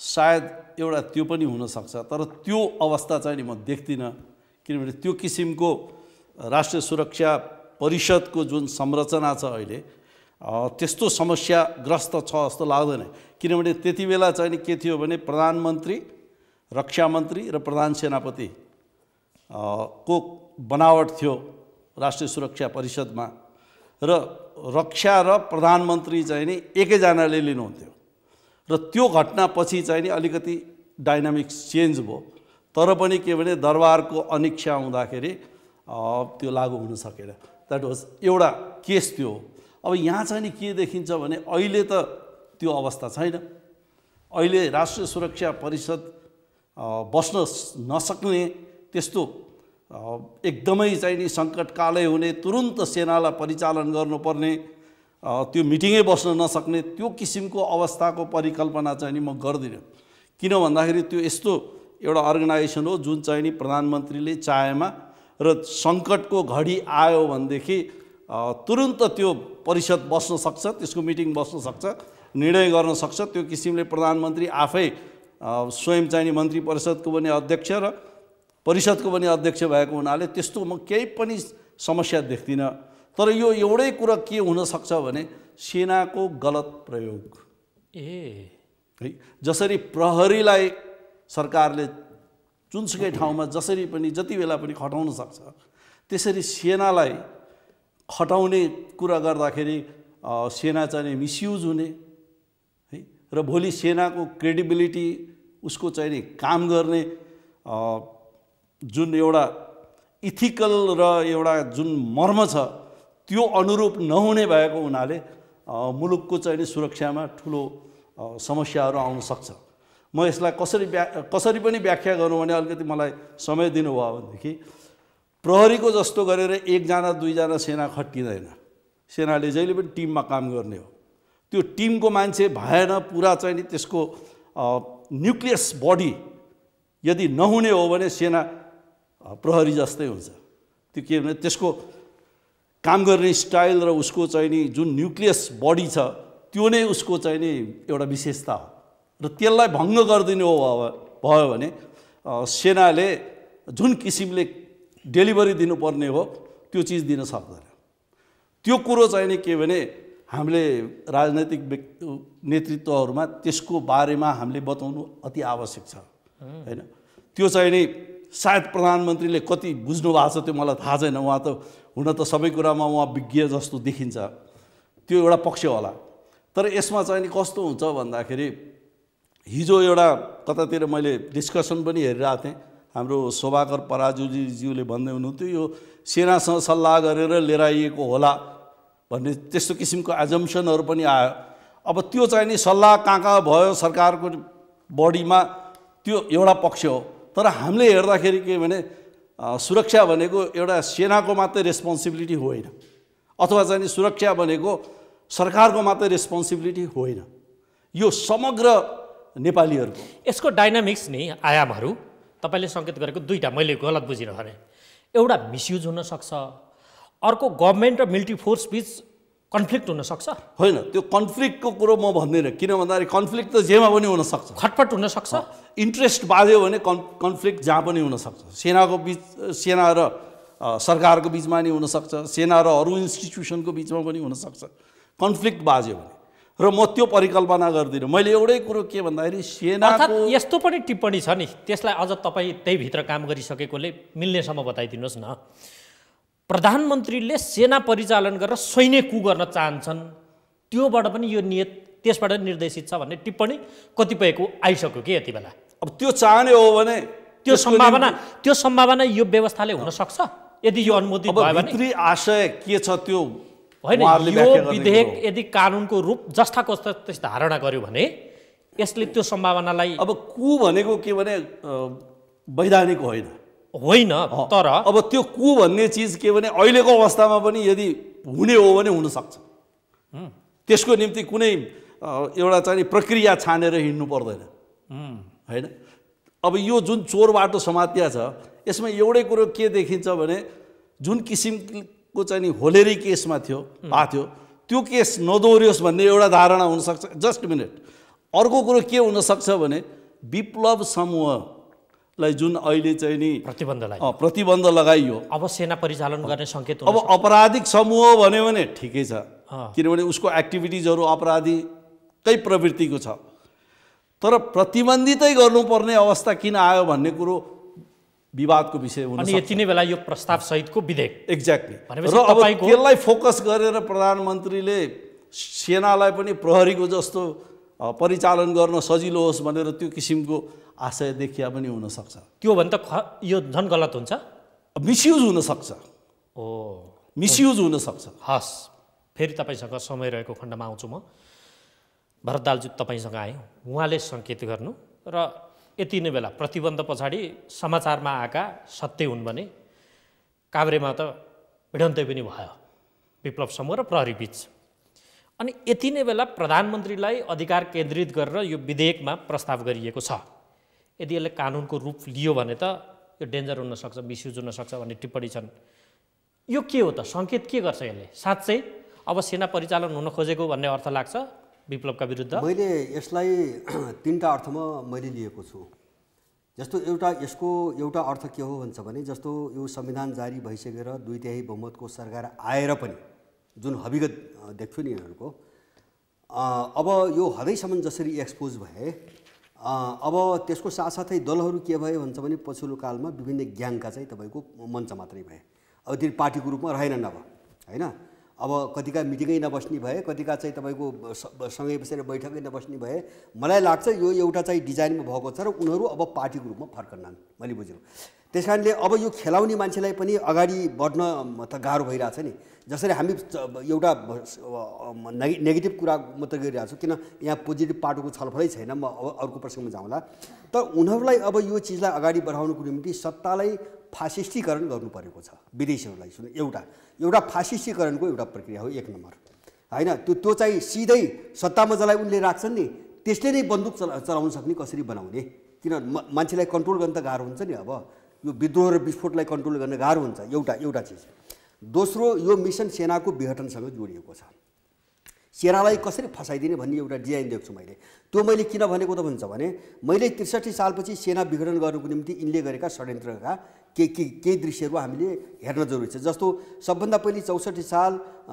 Speaker 4: सायद एउटा त्यो पनि हुनसक्छ, तर त्यो अवस्था चाहिँ नि म देख्दिनँ, किनभने त्यो किसिमको राष्ट्रिय सुरक्षा परिषदको जुन संरचना छ अहिले त्यस्तो समस्याग्रस्त छ जस्तो लाग्दैन। किनभने त्यति बेला चाहिँ नि के थियो भने प्रधानमन्त्री, रक्षा मन्त्री र प्रधान सेनापति को बनावट थियो राष्ट्रिय सुरक्षा परिषदमा र रक्षा र प्रधानमन्त्री चाहिँ नि एकैजनाले लिनुहुन्थ्यो र त्यो घटनापछि चाहिँ नि अलिकति डाइनामिक्स चेन्ज भयो। तर पनि के भने दरबारको अनिच्छा हुँदाखेरि त्यो लागू हुन सकेन। द्याट वाज एउटा केस त्यो। अब यहाँ चाहिँ नि के देखिन्छ भने अहिले त त्यो अवस्था छैन। अहिले राष्ट्रिय सुरक्षा परिषद बस्न नसक्ने त्यस्तो एकदमै चाहिँ नि सङ्कटकालै हुने, तुरुन्त सेनालाई परिचालन गर्नुपर्ने, त्यो मिटिङै बस्न नसक्ने त्यो किसिमको अवस्थाको परिकल्पना चाहिँ नि म गर्दिनँ। किन भन्दाखेरि त्यो यस्तो एउटा अर्गनाइजेसन हो जुन चाहिँ नि प्रधानमन्त्रीले चाहेमा र सङ्कटको घडी आयो भनेदेखि तुरुन्त त्यो परिषद बस्न सक्छ, त्यसको मिटिङ बस्न सक्छ, निर्णय गर्न सक्छ। त्यो किसिमले प्रधानमन्त्री आफै स्वयं चाहिँ नि मन्त्री परिषदको पनि अध्यक्ष र परिषदको पनि अध्यक्ष भएको हुनाले त्यस्तो म केही पनि समस्या देख्दिनँ। तर यो एउटै कुरा के हुनसक्छ भने सेनाको गलत प्रयोग। है, जसरी प्रहरीलाई सरकारले जुनसुकै ठाउँमा जसरी पनि जति बेला पनि खटाउन सक्छ, त्यसरी सेनालाई खटाउने कुरा गर्दाखेरि सेना चाहिँ मिसयुज हुने है र भोलि सेनाको क्रेडिबिलिटी, उसको चाहिँ नि काम गर्ने जुन एउटा इथिकल र एउटा जुन मर्म छ त्यो अनुरूप नहुने भएको हुनाले मुलुकको चाहिँ नि सुरक्षामा ठुलो समस्याहरू आउन सक्छ। म यसलाई कसरी पनि व्याख्या गरौँ भने अलिकति मलाई समय दिनुभयो भनेदेखि प्रहरीको जस्तो गरेर एकजना दुईजना सेना खटिँदैन। सेनाले जहिले पनि टिममा काम गर्ने हो। त्यो टिमको मान्छे भएन, पुरा चाहिँ नि त्यसको न्युक्लियस बडी यदि नहुने हो भने सेना प्रहरी जस्तै हुन्छ। त्यो के भने त्यसको काम गर्ने स्टाइल र उसको चाहिँ नि जुन न्युक्लियस बडी छ त्यो नै उसको चाहिँ नि एउटा विशेषता हो र त्यसलाई भङ्ग गरिदिनु भयो भने सेनाले जुन किसिमले डेलिभरी दिनुपर्ने हो त्यो चिज दिन सक्दैन। त्यो कुरो चाहिँ नि के भने हामीले राजनैतिक नेतृत्वहरूमा त्यसको बारेमा हामीले बताउनु अति आवश्यक छ हैन। त्यो चाहिँ नि सायद प्रधानमन्त्रीले कति बुझ्नु भएको छ त्यो मलाई थाहा छैन। उहाँ त हुन त सबै कुरामा उहाँ विज्ञ जस्तो देखिन्छ, त्यो एउटा पक्ष होला। तर यसमा चाहिँ नि कस्तो हुन्छ भन्दाखेरि हिजो एउटा कतातिर मैले डिस्कसन पनि हेरिरहेको थिएँ, हाम्रो शोभाकर पराजुजीज्यूले भन्दै हुनुहुन्थ्यो यो सेनासँग सल्लाह गरेर लिएर आइएको होला भन्ने त्यस्तो किसिमको एजम्पसनहरू पनि आयो। अब त्यो चाहिँ नि सल्लाह कहाँ भयो सरकारको बडीमा, त्यो एउटा पक्ष हो। तर हामीले हेर्दाखेरि के भने सुरक्षा भनेको एउटा सेनाको मात्रै रेस्पोन्सिबिलिटी होइन, अथवा चाहिँ नि सुरक्षा भनेको सरकारको मात्रै रेस्पोन्सिबिलिटी होइन, यो समग्र नेपालीहरूको।
Speaker 1: यसको डाइनामिक्स नि आयामहरू तपाईँले सङ्केत गरेको दुईवटा, मैले गलत बुझिनँ भने एउटा मिसयुज हुनसक्छ, अर्को गभर्मेन्ट र मिलिट्री फोर्स बिच कन्फ्लिक्ट हुनसक्छ।
Speaker 4: होइन, त्यो कन्फ्लिक्टको कुरो म भन्दिनँ, किन भन्दाखेरि कन्फ्लिक्ट त जेमा पनि हुनसक्छ,
Speaker 1: खटपट हुनसक्छ,
Speaker 4: इन्ट्रेस्ट बाज्यो भने कन्फ्लिक्ट जहाँ पनि हुनसक्छ। सेनाको बिच, सेना र सरकारको बिचमा नि हुनसक्छ, सेना र अरू इन्स्टिट्युसनको बिचमा पनि हुनसक्छ कन्फ्लिक्ट बाज्यो भने। र म त्यो परिकल्पना गर्दिनँ। मैले एउटै कुरो के भन्दाखेरि सेनाको
Speaker 1: अर्थात् यस्तो पनि टिप्पणी छ नि, त्यसलाई अझ तपाईँ त्यही भित्र काम गरिसकेकोले मिल्नेसम्म बताइदिनुहोस् न। प्रधानमन्त्रीले सेना परिचालन गरेर सैन्य कु गर्न चाहन्छन्, त्योबाट पनि यो नियत त्यसबाट निर्देशित छ भन्ने टिप्पणी कतिपयको आइसक्यो कि यति बेला।
Speaker 4: अब त्यो चाहने हो भने
Speaker 1: त्यो सम्भावना यो व्यवस्थाले हुन सक्छ यदि यो अनुमोदित भयो भने।
Speaker 4: भित्री आशय के छ त्यो
Speaker 1: होइन, यो विधेयक यदि कानुनको रूप जस्ताको तस्तै धारणा गर्यो भने यसले त्यो सम्भावनालाई
Speaker 4: अब कु भनेको के भने वैधानिक होइन,
Speaker 1: तर
Speaker 4: अब त्यो कु भन्ने चिज के भने अहिलेको अवस्थामा पनि यदि हुने हो भने हुनसक्छ। त्यसको निम्ति कुनै एउटा चाहिँ प्रक्रिया छानेर हिँड्नु पर्दैन होइन। अब यो जुन चोर बाटो समातिया छ यसमा एउटै कुरो के देखिन्छ भने जुन किसिमको चाहिँ नि होलेरी केसमा थियो त्यो केस नदोहोरियोस् भन्ने एउटा धारणा हुनसक्छ। जस्ट मिनट, अर्को कुरो के हुनसक्छ भने विप्लव समूहलाई जुन अहिले चाहिँ नि प्रतिबन्ध लगाइयो,
Speaker 1: अब सेना परिचालन गर्ने सङ्केत
Speaker 4: अब अपराधिक समूह भन्यो भने ठिकै छ, किनभने उसको एक्टिभिटिजहरू अपराधीकै प्रवृत्तिको छ। तर प्रतिबन्धितै गर्नुपर्ने अवस्था किन आयो भन्ने कुरो विवादको विषय हुन सक्छ।
Speaker 1: अनि यति नै बेला यो प्रस्ताव सहितको विधेयक
Speaker 4: एक्ज्याक्टली र अब त्यसलाई फोकस गरेर प्रधानमन्त्रीले सेनालाई पनि प्रहरीको जस्तो परिचालन गर्न सजिलो होस् भनेर त्यो किसिमको आशय देखिया पनि हुनसक्छ।
Speaker 1: त्यो भने त यो झन् गलत हुन्छ,
Speaker 4: मिसयुज हुनसक्छ। मिसयुज हुनसक्छ।
Speaker 1: हस्, फेरि तपाईँसँग समय रहेको खण्डमा आउँछु म। भरत दालजी तपाईँसँग आएँ, उहाँले सङ्केत गर्नु र यति नै बेला प्रतिबन्ध पछाडि समाचारमा आएका सत्य हुन् भने काभ्रेमा त भिडन्तै पनि भयो विप्लव समूह र प्रहरी बीच। अनि यति नै बेला प्रधानमन्त्रीलाई अधिकार केन्द्रित गरेर यो विधेयकमा प्रस्ताव गरिएको छ। यदि यसले कानुनको रूप लियो भने त यो डेन्जर हुनसक्छ, मिसयुज हुनसक्छ भन्ने टिप्पणी छन्। यो के हो त, सङ्केत के गर्छ यसले? साँच्चै अब सेना परिचालन हुन खोजेको भन्ने अर्थ लाग्छ विप्लवका विरुद्ध?
Speaker 2: मैले यसलाई तीनटा अर्थमा मैले लिएको छु। जस्तो यसको एउटा अर्थ के हो भन्छ भने जस्तो यो संविधान जारी भइसकेर 2/3 बहुमतको सरकार आएर पनि जुन हविगत देख्छु नि यिनीहरूको, अब यो हदैसम्म जसरी एक्सपोज भए, अब त्यसको साथसाथै दलहरू के भए भन्छ भने पछिल्लो कालमा विभिन्न ग्याङका चाहिँ तपाईँको मञ्च मात्रै भए, अब त्यो पार्टीको रूपमा रहेनन् अब होइन। अब कतिका मिटिङै नबस्ने भए, कतिका चाहिँ तपाईँको सँगै बसेर बैठकै नबस्ने भए। मलाई लाग्छ यो एउटा चाहिँ डिजाइनमा भएको छ र उनीहरू अब पार्टीको रूपमा फर्कन्नन्, मैले बुझेँ। त्यस कारणले अब यो खेलाउने मान्छेलाई पनि अगाडि बढ्न त गाह्रो भइरहेछ नि। जसरी हामी एउटा नेगेटिभ कुरा मात्रै गरिरहेको छु, किन यहाँ पोजिटिभ पाटोको छलफलै छैन, म अब अर्को प्रसङ्गमा जाउँला। तर उनीहरूलाई अब यो चिजलाई अगाडि बढाउनुको निम्ति सत्तालाई फासिस्टीकरण गर्नु परेको छ विदेशीहरूलाई। सुन, एउटा फासिस्टीकरणको एउटा प्रक्रिया हो एक नम्बर होइन। त्यो चाहिँ सिधै सत्तामा जसलाई उनले राख्छन् नि त्यसले नै बन्दुक चलाउन सक्ने कसरी बनाउने, किन मान्छेलाई कन्ट्रोल गर्न त गाह्रो हुन्छ नि। अब यो विद्रोह र विस्फोटलाई कन्ट्रोल गर्न गाह्रो हुन्छ, एउटा चिज। दोस्रो, यो मिसन सेनाको विघटनसँग जोडिएको छ। सेनालाई कसरी फसाइदिने भन्ने एउटा डिजाइन देख्छु मैले। त्यो मैले किन भनेको त भन्छ भने मैले 63 सालपछि सेना विघटन गर्नुको निम्ति यिनले गरेका षड्यन्त्रका केही दृश्यहरू हामीले हेर्न जरुरी छ। जस्तो सबभन्दा पहिले 64 साल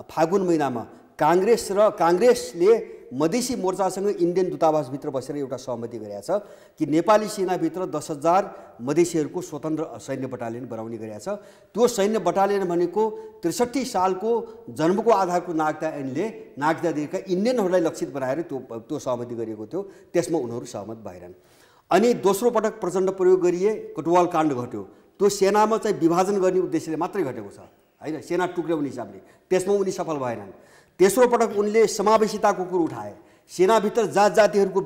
Speaker 2: फागुन महिनामा काङ्ग्रेसले मधेसी मोर्चासँग इन्डियन दूतावासभित्र बसेर एउटा सहमति गरेका छ कि नेपाली सेनाभित्र 10,000 मधेसीहरूको स्वतन्त्र सैन्य बटालियन बनाउने गरेका छ। त्यो सैन्य बटालियन भनेको 63 सालको जन्मको आधारको नागरिकता ऐनले नागरिकता दिएका इन्डियनहरूलाई लक्षित बनाएर त्यो सहमति गरिएको थियो। त्यसमा उनीहरू सहमत भएनन्। अनि दोस्रो पटक प्रचण्ड प्रयोग गरिए, कटुवाल काण्ड घट्यो। त्यो सेनामा चाहिँ विभाजन गर्ने उद्देश्यले मात्रै घटेको छ होइन, सेना टुक्र्याउने हिसाबले। त्यसमा उनी सफल भएनन्। तेस्रो पटक उनले समावेशिताको कुरो उठाए, सेनाभित्र जात जातिहरूको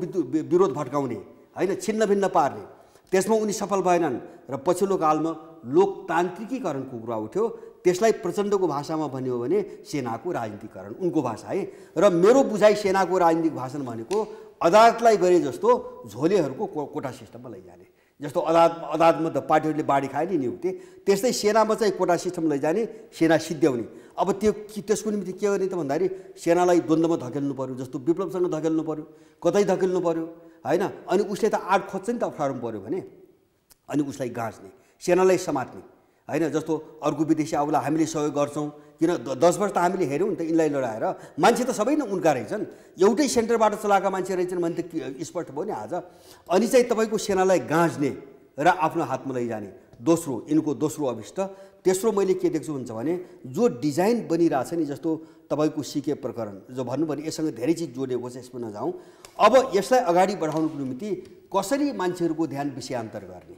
Speaker 2: विरोध भड्काउने होइन, छिन्न भिन्न पार्ने। त्यसमा उनी सफल भएनन् र पछिल्लो कालमा लोकतान्त्रिकीकरणको कुरा उठ्यो। त्यसलाई प्रचण्डको भाषामा भन्यो भने सेनाको राजनीतिकरण, उनको भाषा है। र मेरो बुझाइ सेनाको राजनीतिक भाषण भनेको अदालतलाई गरे जस्तो झोलेहरूको कोटा सिस्टममा लैजाने। जस्तो अदालतमा त पार्टीहरूले बाढी खाए नि नियुक्ति, त्यस्तै सेनामा चाहिँ कोटा सिस्टम लैजाने, सेना सिद्ध्याउने। अब त्यसको निम्ति के गर्ने त भन्दाखेरि सेनालाई द्वन्द्वमा धकेल्नु पर्यो, जस्तो विप्लवसँग धकेल्नु पर्यो, कतै धकेल्नु पर्यो होइन। अनि उसले त आड खोज्छ नि त अप्ठ्यारोमा पर्यो भने, अनि उसलाई गाँच्ने, सेनालाई समात्ने होइन। जस्तो अर्को विदेशी आउला हामीले सहयोग गर्छौँ, किन 10 वर्ष त हामीले हेऱ्यौँ नि त यिनलाई लडाएर। मान्छे त सबै नै उनका रहेछन्, एउटै सेन्टरबाट चलाएका मान्छे रहेछन् भने त स्पष्ट भयो नि आज। अनि चाहिँ तपाईँको सेनालाई गाँच्ने र आफ्नो हातमा लैजाने दोस्रो, यिनको दोस्रो अभिष्ट। तेस्रो मैले के देख्छु हुन्छ भने जो डिजाइन बनिरहेछ नि, जस्तो तपाईँको सिके प्रकरण जो भन्नुभयो भने यससँग धेरै चिज जोडिएको छ, यसमा नजाउँ। अब यसलाई अगाडि बढाउनुको निम्ति कसरी मान्छेहरूको ध्यान विषयान्तर गर्ने,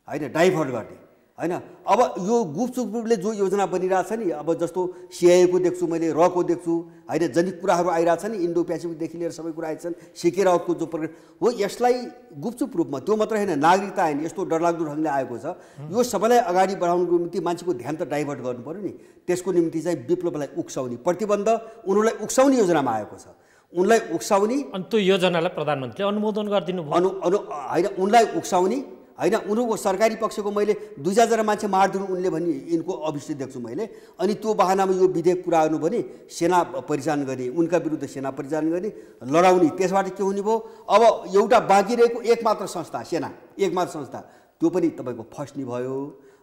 Speaker 2: होइन, डाइभर्ट गर्ने, होइन। अब यो गुपचुप रूपले जो योजना बनिरहेछ नि, अब जस्तो सिआइएको देख्छु मैले, रको देख्छु, होइन, जनि कुराहरू आइरहेछ नि, इन्डो पेसिफिकदेखि लिएर सबै कुरा आइछन्, सिके राउतको जो प्रकरण हो, यसलाई गुपचुप रूपमा, त्यो मात्र होइन, नागरिकता आइन यस्तो डरलाग्दो ढङ्गले आएको छ। यो सबैलाई अगाडि बढाउनुको निम्ति मान्छेको ध्यान त डाइभर्ट गर्नु पऱ्यो नि। त्यसको निम्ति चाहिँ विप्लवलाई उक्साउने प्रतिबन्ध उनीहरूलाई उक्साउने योजनामा आएको छ, उनलाई उक्साउने।
Speaker 1: अनि त्यो योजनालाई प्रधानमन्त्रीले अनुमोदन गरिदिनु भयो।
Speaker 2: होइन, उनलाई उक्साउने, होइन। उनीहरूको सरकारी पक्षको मैले 2,000 मान्छे मारिदिनु उनले भन्ने यिनको अभिष्ट देख्छु मैले। अनि त्यो बहानामा यो विधेयक पुरा गर्नु भने सेना परिचालन गर्ने, उनका विरुद्ध सेना परिचालन गर्ने, लडाउने। त्यसबाट के हुने भयो, अब एउटा बाँकी रहेको एकमात्र संस्था सेना, एकमात्र संस्था, त्यो पनि तपाईँको फस्ने भयो।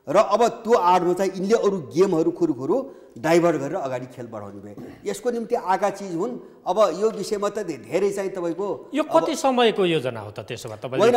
Speaker 2: र अब त्यो आडमा चाहिँ यिनले अरू गेमहरू खुरुखुरु डाइभर्ट गरेर अगाडि खेल बढाउने भयो। यसको निम्ति आएका चिज हुन्। अब यो विषयमा त धेरै चाहिँ तपाईँको
Speaker 1: यो कति समयको योजना हो त त्यसो भए तपाईँ?
Speaker 2: होइन,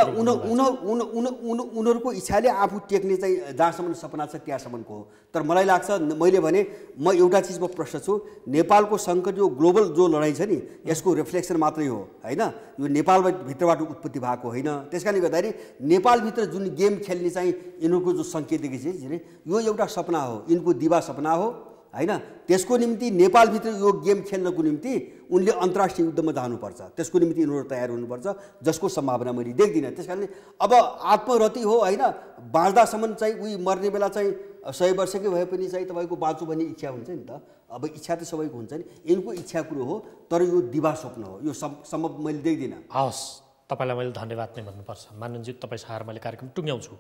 Speaker 2: उनीहरूको इच्छाले आफू टेक्ने चाहिँ जहाँसम्म सपना छ त्यहाँसम्मको हो। तर मलाई लाग्छ, मैले भने म एउटा चिजमा प्रश्न छु, नेपालको सङ्कट यो ग्लोबल जो लडाइँ छ नि, यसको रिफ्लेक्सन मात्रै हो, होइन। यो नेपालभित्रबाट उत्पत्ति भएको होइन। त्यस कारणले गर्दाखेरि नेपालभित्र जुन गेम खेल्ने चाहिँ यिनीहरूको जो सङ्केत देखिन्छ यो एउटा सपना हो, यिनको दिवा सपना हो, होइन। त्यसको निम्ति नेपालभित्र यो गेम खेल्नको निम्ति उनले अन्तर्राष्ट्रिय युद्धमा जानुपर्छ, त्यसको निम्ति यिनीहरू तयार हुनुपर्छ, जसको सम्भावना मैले देख्दिनँ। त्यस कारणले अब आत्मरति हो, होइन, बाँच्दासम्म चाहिँ उही मर्ने बेला चाहिँ 100 वर्षकै भए पनि चाहिँ तपाईँको बाँचु भन्ने इच्छा हुन्छ नि त। अब इच्छा त सबैको हुन्छ नि, यिनको इच्छा कुरो हो, तर यो दिवा स्वप्न हो, यो सम्भव मैले देख्दिनँ।
Speaker 1: हवस्, तपाईँलाई मैले धन्यवाद नै भन्नुपर्छ। माननजी, तपाईँ सहार मैले कार्यक्रम टुङ्ग्याउँछु।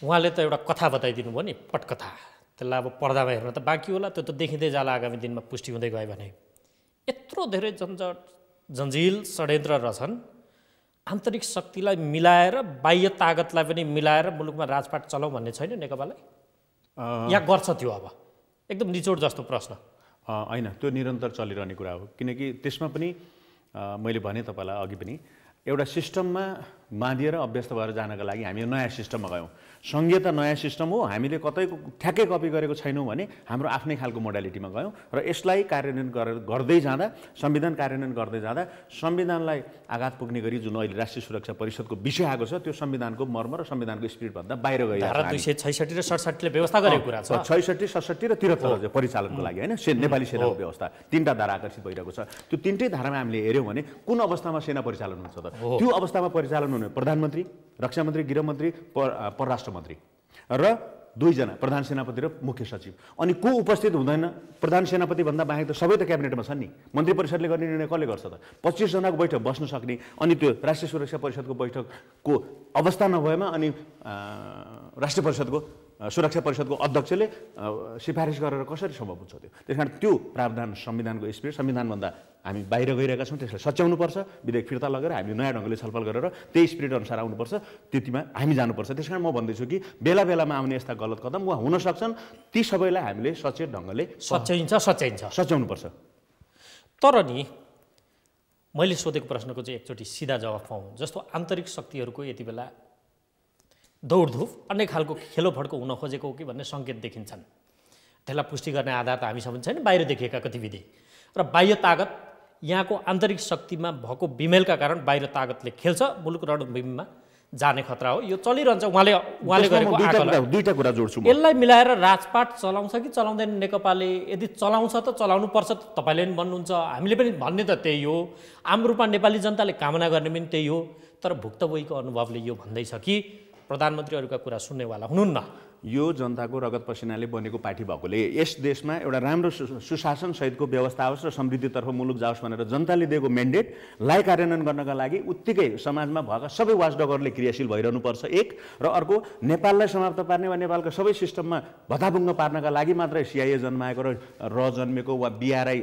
Speaker 1: उहाँले त एउटा कथा बताइदिनु भयो नि, पटकथा, त्यसलाई अब पर्दामा हेर्न त बाँकी होला, त्यो त देखिँदै जाला आगामी दिनमा पुष्टि हुँदै गयो भने। यत्रो धेरै झन्झट जन्जिल षड्यन्त्र रहेछन्, आन्तरिक शक्तिलाई मिलाएर बाह्य तागतलाई पनि मिलाएर मुलुकमा राजपाट चलाउँ भन्ने छैन नेकपालाई? या गर्छ त्यो? अब एकदम निचोड जस्तो प्रश्न
Speaker 3: होइन, त्यो निरन्तर चलिरहने कुरा हो। किनकि त्यसमा पनि मैले भने तपाईँलाई अघि पनि, एउटा सिस्टममा बाँधिएर अभ्यस्त भएर जानका लागि हामी नयाँ सिस्टममा गयौँ। संहिता नयाँ सिस्टम हो, हामीले कतैको ठ्याक्कै कपी गरेको छैनौँ भने हाम्रो आफ्नै खालको मोडालिटीमा गयौँ र यसलाई कार्यान्वयन गर्दै जाँदा, संविधान कार्यान्वयन गर्दै जाँदा संविधानलाई आघात पुग्ने गरी जुन अहिले राष्ट्रिय सुरक्षा परिषदको विषय आएको छ, त्यो संविधानको मर्म र संविधानको स्पिरिटभन्दा बाहिर गइरहेको छ।
Speaker 1: 266 र 67ले व्यवस्था गरेको कुरा छ।
Speaker 3: 66, 67 र 73 परिचालनको लागि, होइन, नेपाली सेनाको व्यवस्था 3टा धारा आकर्षित भइरहेको छ। त्यो 3टै धारामा हामीले हेऱ्यौँ भने कुन अवस्थामा सेना परिचालन हुन्छ त? त्यो अवस्थामा परिचालन हुने प्रधानमन्त्री, रक्षामन्त्री, गृहमन्त्री, परराष्ट्र मन्त्री र 2 जना प्रधान सेनापति र मुख्य सचिव। अनि को उपस्थित हुँदैन? प्रधान सेनापति भन्दा बाहेक त सबै त क्याबिनेटमा छन् नि। मन्त्री परिषदले गर्ने निर्णय कसले गर्छ त? 25 जनाको बैठक बस्न सक्ने, अनि त्यो राष्ट्रिय सुरक्षा परिषदको बैठकको अवस्था नभएमा अनि राष्ट्रिय परिषदको सुरक्षा परिषदको अध्यक्षले सिफारिस गरेर कसरी सम्भव हुन्छ त्यो? त्यस कारण त्यो प्रावधान संविधानको स्पिरिट, संविधानभन्दा हामी बाहिर गइरहेका छौँ, त्यसलाई सच्याउनुपर्छ, विधेयक फिर्ता लगेर हामीले नयाँ ढङ्गले छलफल गरेर त्यही स्पिरिट अनुसार आउनुपर्छ, त्यतिमा हामी जानुपर्छ। त्यस कारण म भन्दैछु कि बेला बेलामा आउने यस्ता गलत कदम वा हुन सक्छन्, ती सबैलाई हामीले सचेत ढङ्गले सच्याउनुपर्छ।
Speaker 1: तर नि मैले सोधेको प्रश्नको चाहिँ एकचोटि सिधा जवाफ पाऊँ। जस्तो आन्तरिक शक्तिहरूको यति बेला दौडधुप अन्य खालको खेलोफड्को हुन खोजेको हो कि भन्ने सङ्केत देखिन्छन्। त्यसलाई पुष्टि गर्ने आधार त हामीसँग छैन, बाहिर देखिएका गतिविधि र बाह्य तागत, यहाँको आन्तरिक शक्तिमा भएको बिमेलका कारण बाहिर तागतले खेल्छ, मुलुक रणभूमिमा जाने खतरा हो। यो चलिरहन्छ। उहाँले गरेको आकलन,
Speaker 3: दुईटा कुरा जोड्छु म।
Speaker 1: यसलाई मिलाएर राजपाट चलाउँछ कि चलाउँदैन नेकपाले? यदि चलाउँछ त चलाउनु पर्छ, तपाईँले पनि भन्नुहुन्छ, हामीले पनि भन्ने त त्यही हो, आम रूपमा नेपाली जनताले कामना गर्ने पनि त्यही हो। तर भुक्तभोगीको अनुभवले यो भन्दैछ कि प्रधानमन्त्रीहरूका कुरा सुन्नेवाला हुनुहुन्न।
Speaker 3: यो जनताको रगत पसिनाले बनेको पार्टी भएकोले यस देशमा एउटा राम्रो सुशासन सहितको व्यवस्था आओस् र समृद्धितर्फ मुलुक जाओस् भनेर जनताले दिएको म्यान्डेटलाई कार्यान्वयन गर्नका लागि उत्तिकै समाजमा भएका सबै वाचडगरले क्रियाशील भइरहनुपर्छ, एक। र अर्को, नेपाललाई समाप्त पार्ने वा नेपालका सबै सिस्टममा भताभुङ्ग पार्नका लागि मात्रै सिआइए जन्माएको र जन्मेको वा BRI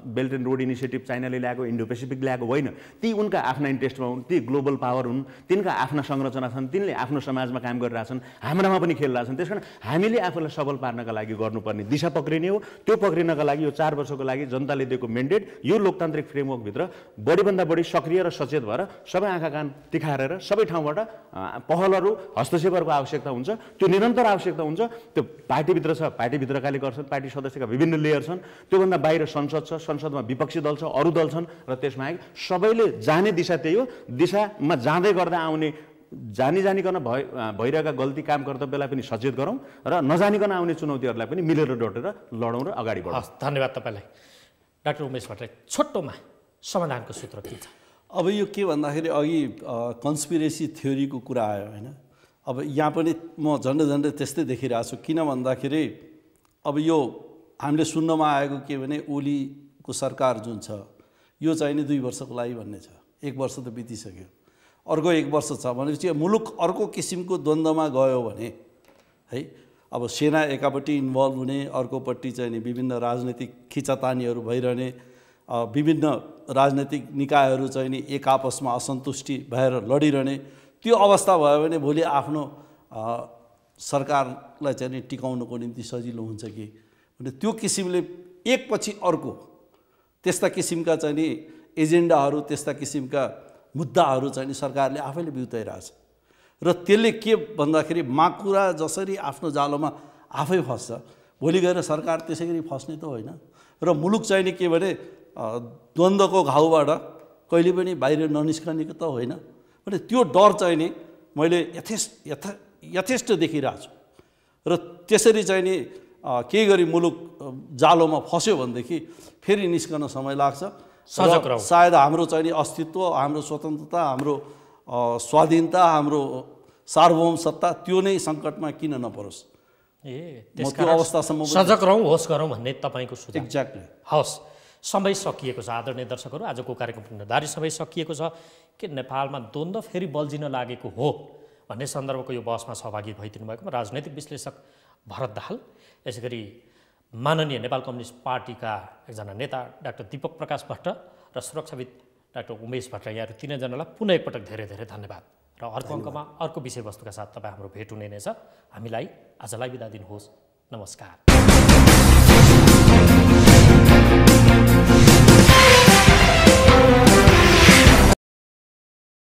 Speaker 3: belt and road initiative चाइनाले ल्याएको, इन्डो पेसिफिक ल्याएको होइन। ती उनका आफ्ना इन्ट्रेस्टमा हुन्, ती ग्लोबल पावर हुन्, तिनका आफ्ना संरचना छन्, तिनले आफ्नो समाजमा काम गरिरहेछन्, हाम्रामा पनि खेलिरहेछन्। त्यसकारण हामीले आफूलाई सबल पार्नका लागि गर्नुपर्ने दिशा पक्रिने हो। त्यो पक्रिनका लागि यो 4 वर्षको लागि जनताले दिएको मेन्डेट यो लोकतान्त्रिक फ्रेमवर्कभित्र बढीभन्दा बढी सक्रिय र सचेत भएर सबै आँखा कान तिखारेर सबै ठाउँबाट पहलहरू हस्तक्षेपहरूको आवश्यकता हुन्छ। त्यो निरन्तर आवश्यकता हुन्छ। त्यो पार्टीभित्र छ, पार्टीभित्रकाले गर्छन्, पार्टी सदस्यका विभिन्न लेयर छन्, त्योभन्दा बाहिर संसद छ, संसदमा विपक्षी दल छ, अरू दल छन्, र त्यसबाहेक सबैले जाने दिशा त्यही हो। दिशामा जाँदै गर्दा आउने जानिकन भइरहेका गल्ती काम कर्तव्यलाई पनि सचेत गरौँ र नजानिकन आउने चुनौतीहरूलाई पनि मिलेर डटेर लडौँ र अगाडि बढौँ।
Speaker 1: धन्यवाद तपाईँलाई। डाक्टर उमेश भट्टराई, छोटोमा समाधानको सूत्र के छ?
Speaker 4: अब यो के भन्दाखेरि अघि कन्स्पिरेसी थ्योरीको कुरा आयो होइन। अब यहाँ पनि म झन्डै त्यस्तै देखिरहेको छु। किन भन्दाखेरि अब यो हामीले सुन्नमा आएको के भने ओलीको सरकार जुन छ यो चाहिँ नि 2 वर्षको लागि भन्ने छ। 1 वर्ष त बितिसक्यो, अर्को 1 वर्ष छ भनेपछि मुलुक अर्को किसिमको द्वन्द्वमा गयो भने है, अब सेना एकापट्टि इन्भल्भ हुने, अर्कोपट्टि चाहिँ नि विभिन्न राजनीतिक खिचातानीहरू भइरहने, विभिन्न राजनीतिक निकायहरू चाहिँ नि एक आपसमा असन्तुष्टि भएर लडिरहने, त्यो अवस्था भयो भने भोलि आफ्नो सरकारलाई चाहिँ नि टिकाउनको निम्ति सजिलो हुन्छ कि भने त्यो किसिमले एकपछि अर्को त्यस्ता किसिमका चाहिँ नि एजेन्डाहरू, त्यस्ता किसिमका मुद्दाहरू चाहिँ नि सरकारले आफैले बिउताइरहेछ। र त्यसले के भन्दाखेरि माकुरा जसरी आफ्नो जालोमा आफै फस्छ, भोलि गएर सरकार त्यसै गरी फस्ने त होइन। र मुलुक चाहिँ नि के भने द्वन्द्वको घाउबाट कहिले पनि बाहिर ननिस्कनेको त होइन भने त्यो डर चाहिँ नि मैले यथेष्ट देखिरहेको छु। र त्यसरी चाहिँ नि केही गरी मुलुक जालोमा फस्यो भनेदेखि फेरि निस्कन समय लाग्छ। सायद हाम्रो चाहिँ नि अस्तित्व, हाम्रो स्वतन्त्रता, हाम्रो स्वाधीनता, हाम्रो सार्वभौम सत्ता त्यो नै सङ्कटमा किन नपरोस्। म त्यो अवस्थासम्म
Speaker 1: सजग रहौँ, होस् गरौँ भन्ने तपाईँको सुझाव।
Speaker 4: एक्ज्याक्टली।
Speaker 1: हवस्, समय सकिएको छ आदरणीय दर्शकहरू। आजको कार्यक्रम निर्धारित समय सकिएको छ कि नेपालमा द्वन्द्व फेरि बल्झिन लागेको हो भन्ने सन्दर्भको यो बहसमा सहभागी भइदिनु भएकोमा राजनैतिक विश्लेषक भरत दाहाल, यसै गरी माननीय नेपाल कम्युनिस्ट पार्टीका एकजना नेता डाक्टर दीपक प्रकाश भट्ट र सुरक्षाविद डाक्टर उमेश भट्टराई, यहाँहरू तीनैजनालाई पुनः एकपटक धेरै धेरै धन्यवाद। र अर्को अङ्कमा अर्को विषयवस्तुका साथ तपाईँ हाम्रो भेट हुने नै छ। हामीलाई आजलाई बिदा दिनुहोस्। नमस्कार।